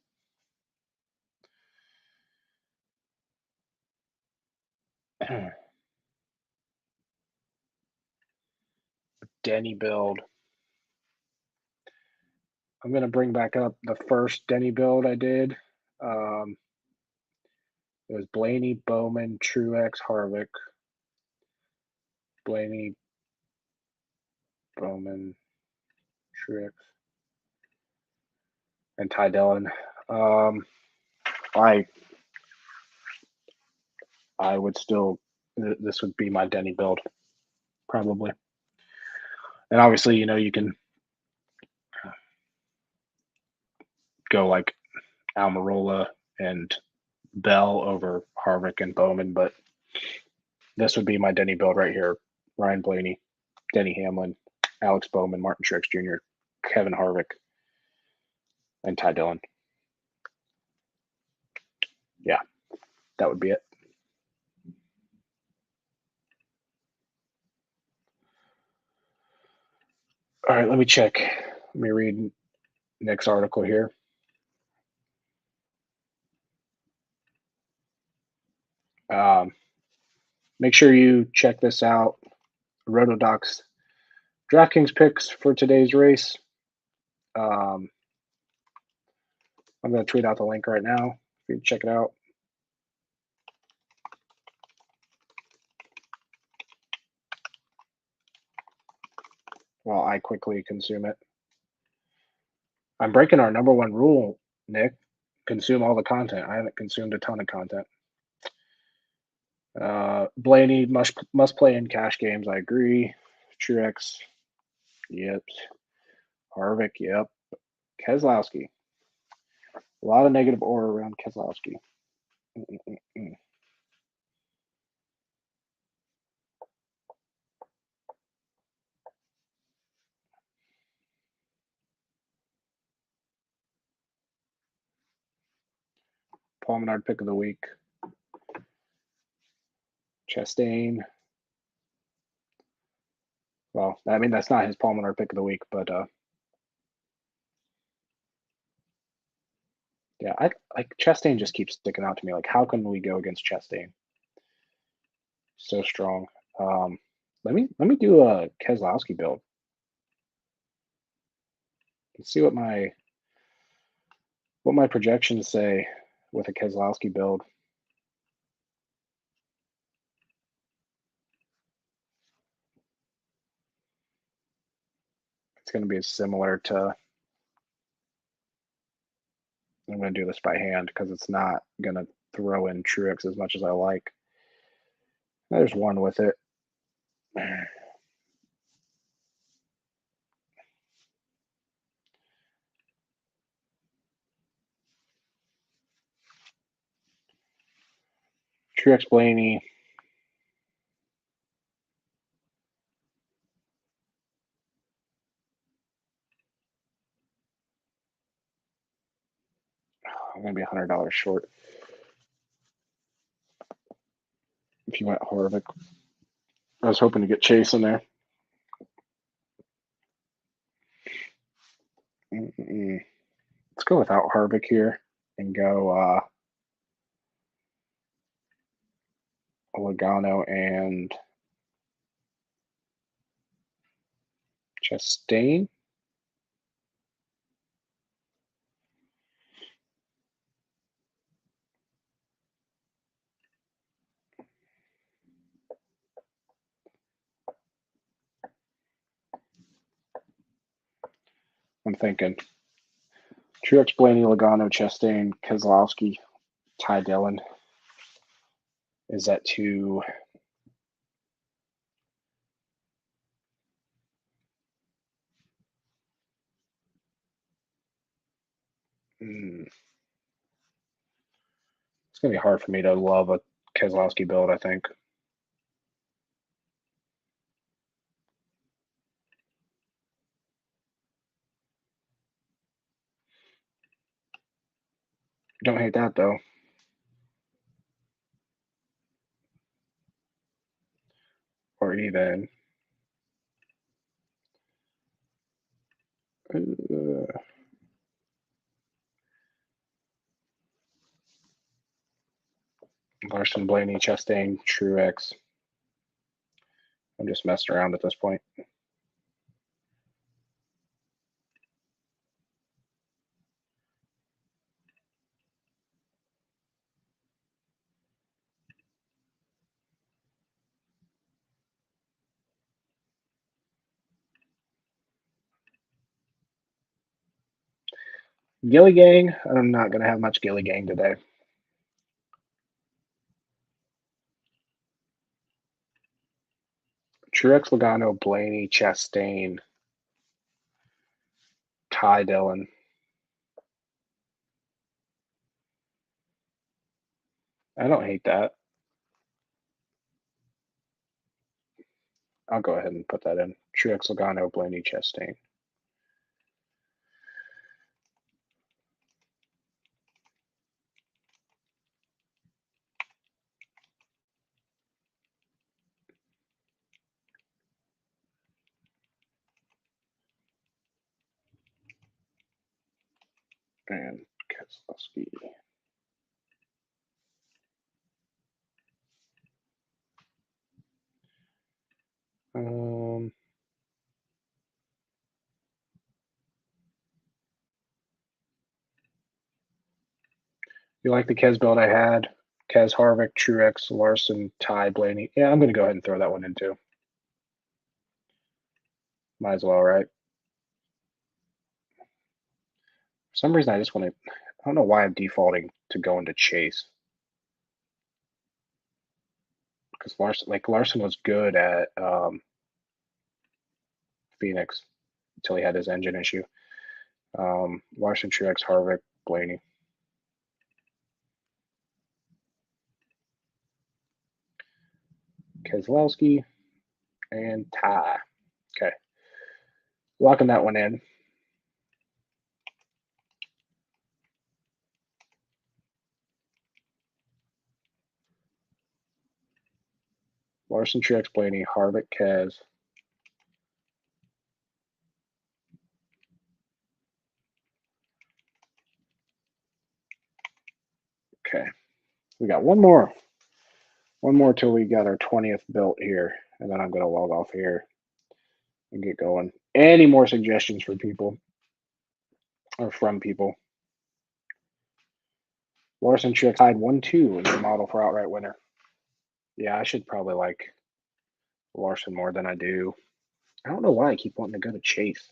Denny build. I'm gonna bring back up the first Denny build I did. It was Blaney, Bowman, Truex, Harvick. Blaney, Bowman, Truex, and Ty Dillon. I would still. This would be my Denny build, probably. And obviously, you can go like Almirola and Bell over Harvick and Bowman, but this would be my Denny build right here. Ryan Blaney, Denny Hamlin, Alex Bowman, Martin Truex Jr., Kevin Harvick, and Ty Dillon. Yeah, that would be it. All right, let me check. Let me read Nick's article here. Make sure you check this out. Rotodox DraftKings picks for today's race. I'm going to tweet out the link right now. You can check it out. While I quickly consume it. I'm breaking our number one rule, Nick. Consume all the content. I haven't consumed a ton of content. Blaney must play in cash games. I agree. Truex, yep. Harvick, yep. Keselowski. A lot of negative aura around Keselowski. Paul Menard pick of the week. Chastain. Well, I mean, that's not his Paul Menard pick of the week, but yeah, I like Chastain just keeps sticking out to me. Like, how can we go against Chastain? So strong. Let me do a Keselowski build. Let's see what my projections say with a Keselowski build. It's going to be similar to. I'm going to do this by hand because it's not going to throw in Truex as much as I like. There's one with it. Truex Blaney. I'm going to be $100 short. If you went Harvick, I was hoping to get Chase in there. Let's go without Harvick here and go Logano and Chastain. I'm thinking Truex, Blaney, Logano, Chastain, Keselowski, Ty Dillon. Is that too? It's gonna be hard for me to love a Keselowski build, I think. Don't hate that though. Or even Larson, Blaney, Chastain, Truex. I'm just messing around at this point. Gilly Gang, I'm not going to have much Gilly Gang today. Truex, Logano, Blaney, Chastain, Ty Dillon. I don't hate that. I'll go ahead and put that in. Truex, Logano, Blaney, Chastain. And Keselowski. You like the Kez build I had? Kez, Harvick, Truex, Larson, Ty, Blaney. Yeah, I'm going to go ahead and throw that one in too. Might as well, right? For some reason, I just want to. I don't know why I'm defaulting to go into Chase. Because Larson was good at Phoenix until he had his engine issue. Larson, Truex, Harvick, Blaney. Keselowski, and Ty. Okay. Locking that one in. Larson, Truex, Blaney, Harvick, Kez. Okay. We got one more. One more till we got our 20th built here. And then I'm going to log off here and get going. Any more suggestions for people or from people? Larson, Truex tied 1-2 in the model for outright winner. Yeah, I should probably like Larson more than I do. I don't know why I keep wanting to go to Chase.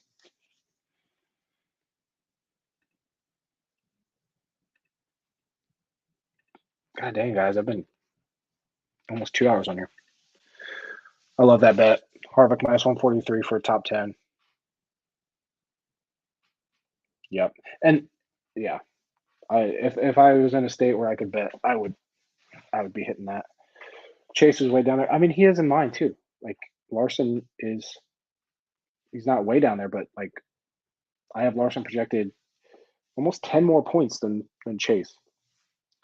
God dang, guys, I've been almost 2 hours on here. I love that bet. Harvick minus 143 for a top 10. Yep. And yeah, if I was in a state where I could bet, I would be hitting that. Chase is way down there. I mean, he is in mine too. Like Larson is, he's not way down there, but like I have Larson projected almost 10 more points than Chase.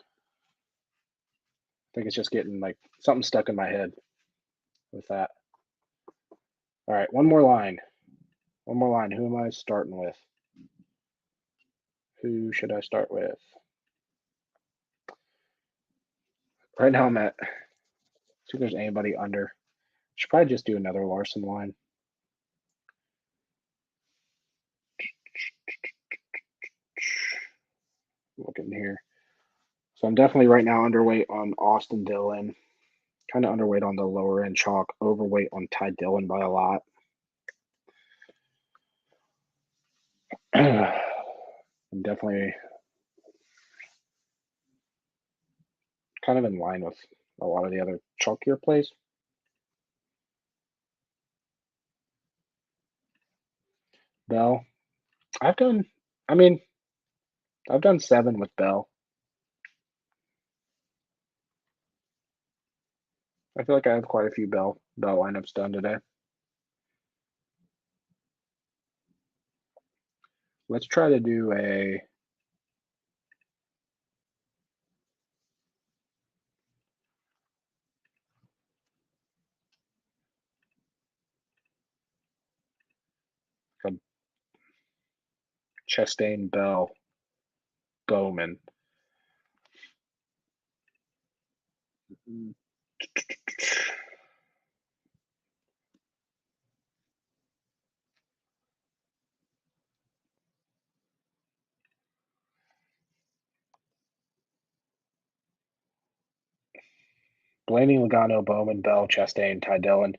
I think it's just getting like something stuck in my head with that. All right, one more line. One more line. Who am I starting with? Who should I start with? Right now I'm at, see if there's anybody under. Should probably just do another Larson line. Looking here. So I'm definitely right now underweight on Austin Dillon. Kind of underweight on the lower end chalk. Overweight on Ty Dillon by a lot. I'm definitely kind of in line with a lot of the other chalkier plays. Bell. I've done, I mean, I've done 7 with Bell. I feel like I have quite a few Bell lineups done today. Let's try to do a Chastain, Bell, Bowman. Blaney, Logano, Bowman, Bell, Chastain, Ty Dillon.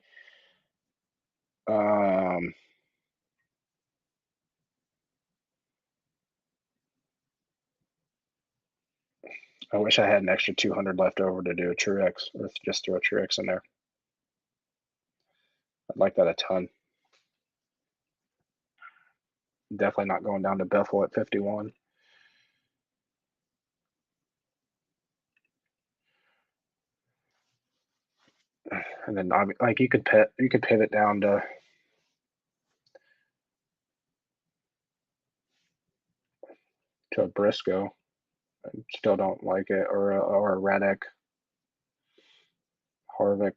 I wish I had an extra 200 left over to do a Truex, or just throw a Truex in there. I'd like that a ton. Definitely not going down to Bethel at 51. And then like you could pivot down to a Briscoe. I still don't like it, or a Reddick, Harvick.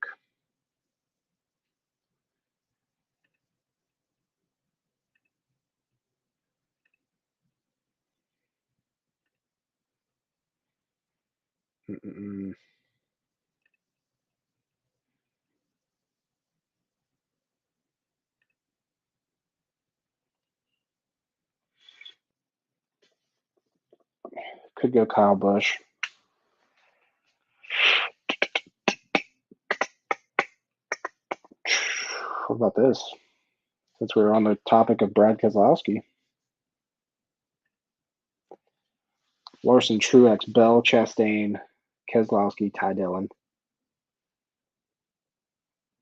Mm-mm. Could go Kyle Busch. What about this? Since we were on the topic of Brad Keselowski. Larson, Truex, Bell, Chastain, Keselowski, Ty Dillon.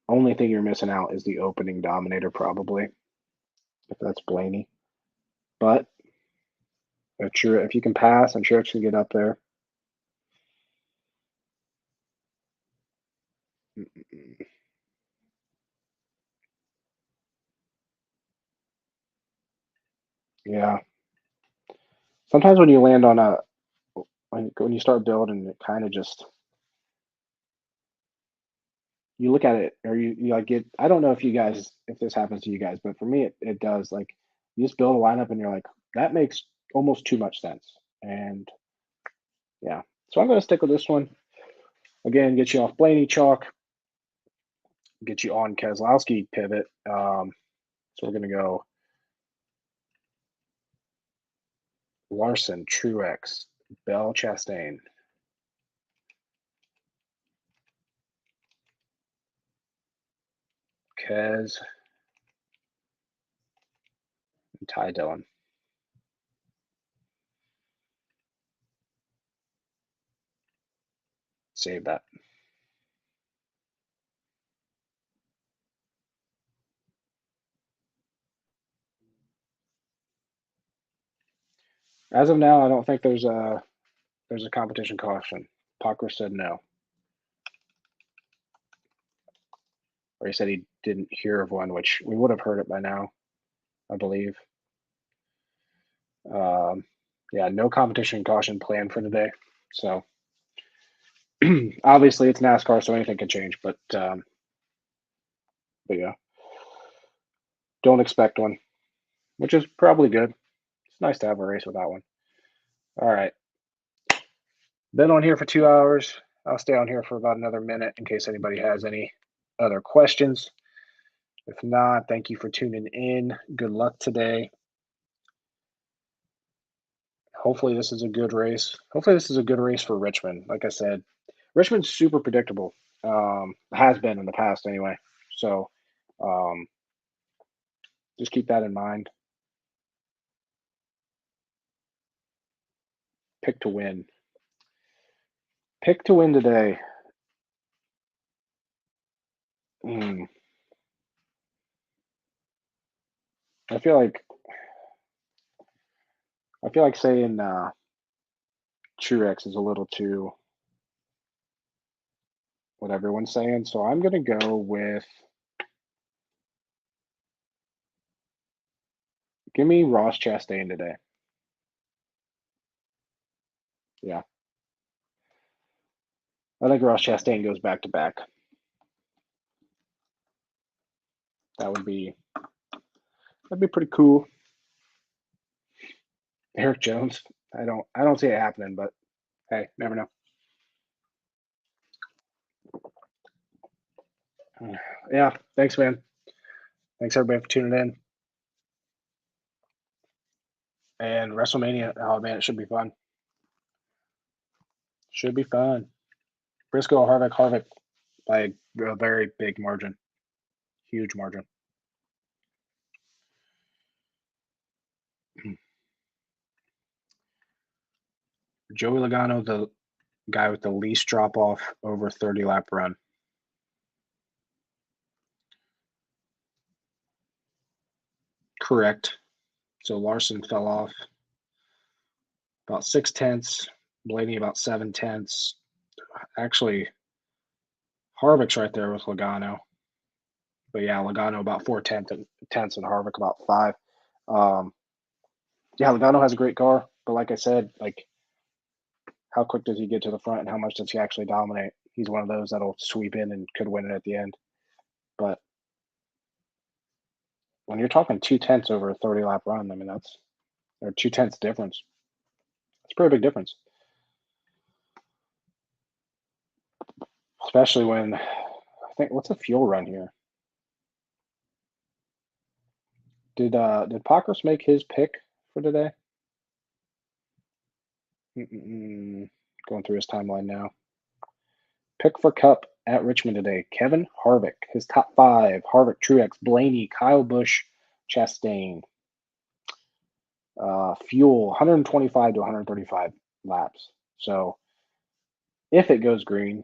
Only thing you're missing out is the opening dominator, probably, if that's Blaney. But if you can pass and Truex can get up there. Yeah. Sometimes when you land on when you start building, it kind of just, you look at it, or you like get, I don't know if this happens to you guys, but for me, it does. Like, you just build a lineup and you're like, that makes almost too much sense. And yeah, so I'm going to stick with this one. Again, get you off Blaney chalk, get you on Keselowski pivot. So we're going to go Larson, Truex, Bell, Chastain, Kez, and Ty Dillon. Save that. As of now, I don't think there's a competition caution. Parker said no. Or he said he didn't hear of one, which we would have heard it by now, I believe. Yeah, no competition caution planned for today. So obviously it's NASCAR, so anything can change. But yeah, don't expect one, which is probably good. It's nice to have a race without one. All right, been on here for 2 hours. I'll stay on here for about another minute in case anybody has any other questions. If not, thank you for tuning in. Good luck today. Hopefully this is a good race. Hopefully this is a good race for Richmond. Like I said, Richmond's super predictable. Has been in the past anyway. So just keep that in mind. Pick to win. Pick to win today. I feel like saying Truex is a little too what everyone's saying, so I'm gonna go with. Give me Ross Chastain today. Yeah, I think Ross Chastain goes back to back. That'd be pretty cool. Eric Jones. I don't see it happening, but hey, never know. Yeah, thanks, man. Thanks everybody for tuning in. And WrestleMania, oh man, it should be fun. Should be fun. Briscoe, Harvick by a very big margin, huge margin. Joey Logano, the guy with the least drop off over 30 lap run. Correct. So Larson fell off about 6/10. Blaney about 7/10. Actually, Harvick's right there with Logano. But yeah, Logano about 4/10 and Harvick about 5. Yeah, Logano has a great car, but like I said, like how quick does he get to the front and how much does he actually dominate? He's one of those that'll sweep in and could win it at the end. But when you're talking 2/10 over a 30 lap run, I mean that's or 2/10 difference. It's a pretty big difference. Especially when I think what's a fuel run here? Did Pockers make his pick for today? Going through his timeline now. Pick for Cup at Richmond today. Kevin Harvick. His top 5. Harvick, Truex, Blaney, Kyle Busch, Chastain. Fuel 125 to 135 laps. So if it goes green,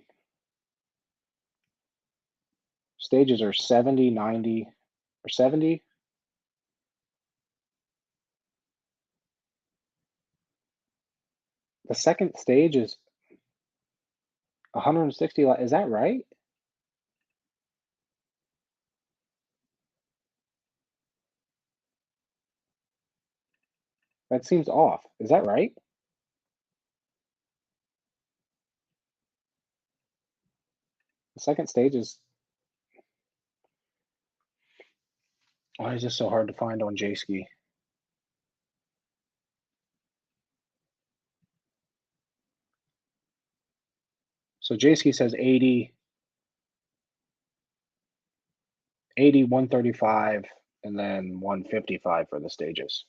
stages are 70, 90, or 70. The second stage is 160. Is that right? That seems off. Is that right? The second stage is. Why is this so hard to find on J-Ski? So J-Ski says 80, 135, and then 155 for the stages.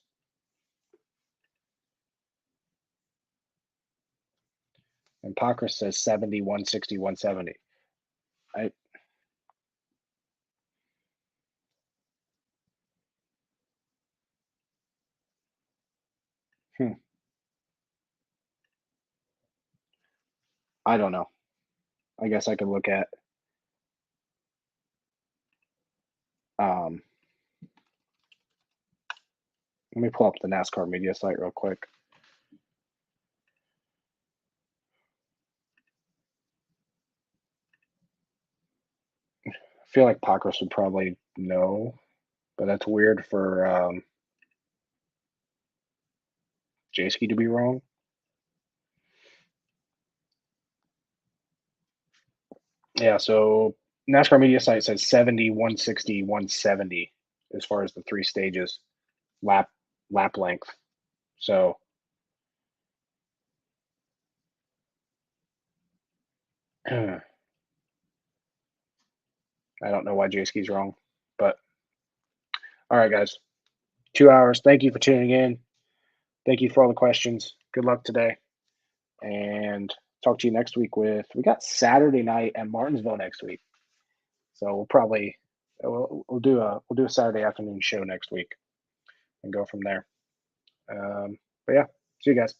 And Pockers says 70, 160, 170. I don't know. I guess I could look at let me pull up the NASCAR media site real quick. I feel like Pockers would probably know, but that's weird for J-Ski to be wrong. Yeah, so NASCAR media site says 70, 160, 170 as far as the 3 stages lap length. So I don't know why J-Ski's wrong, but all right, guys. 2 hours. Thank you for tuning in. Thank you for all the questions. Good luck today. And talk to you next week we got Saturday night at Martinsville next week. So we'll probably we'll do a Saturday afternoon show next week and go from there. But yeah, see you guys.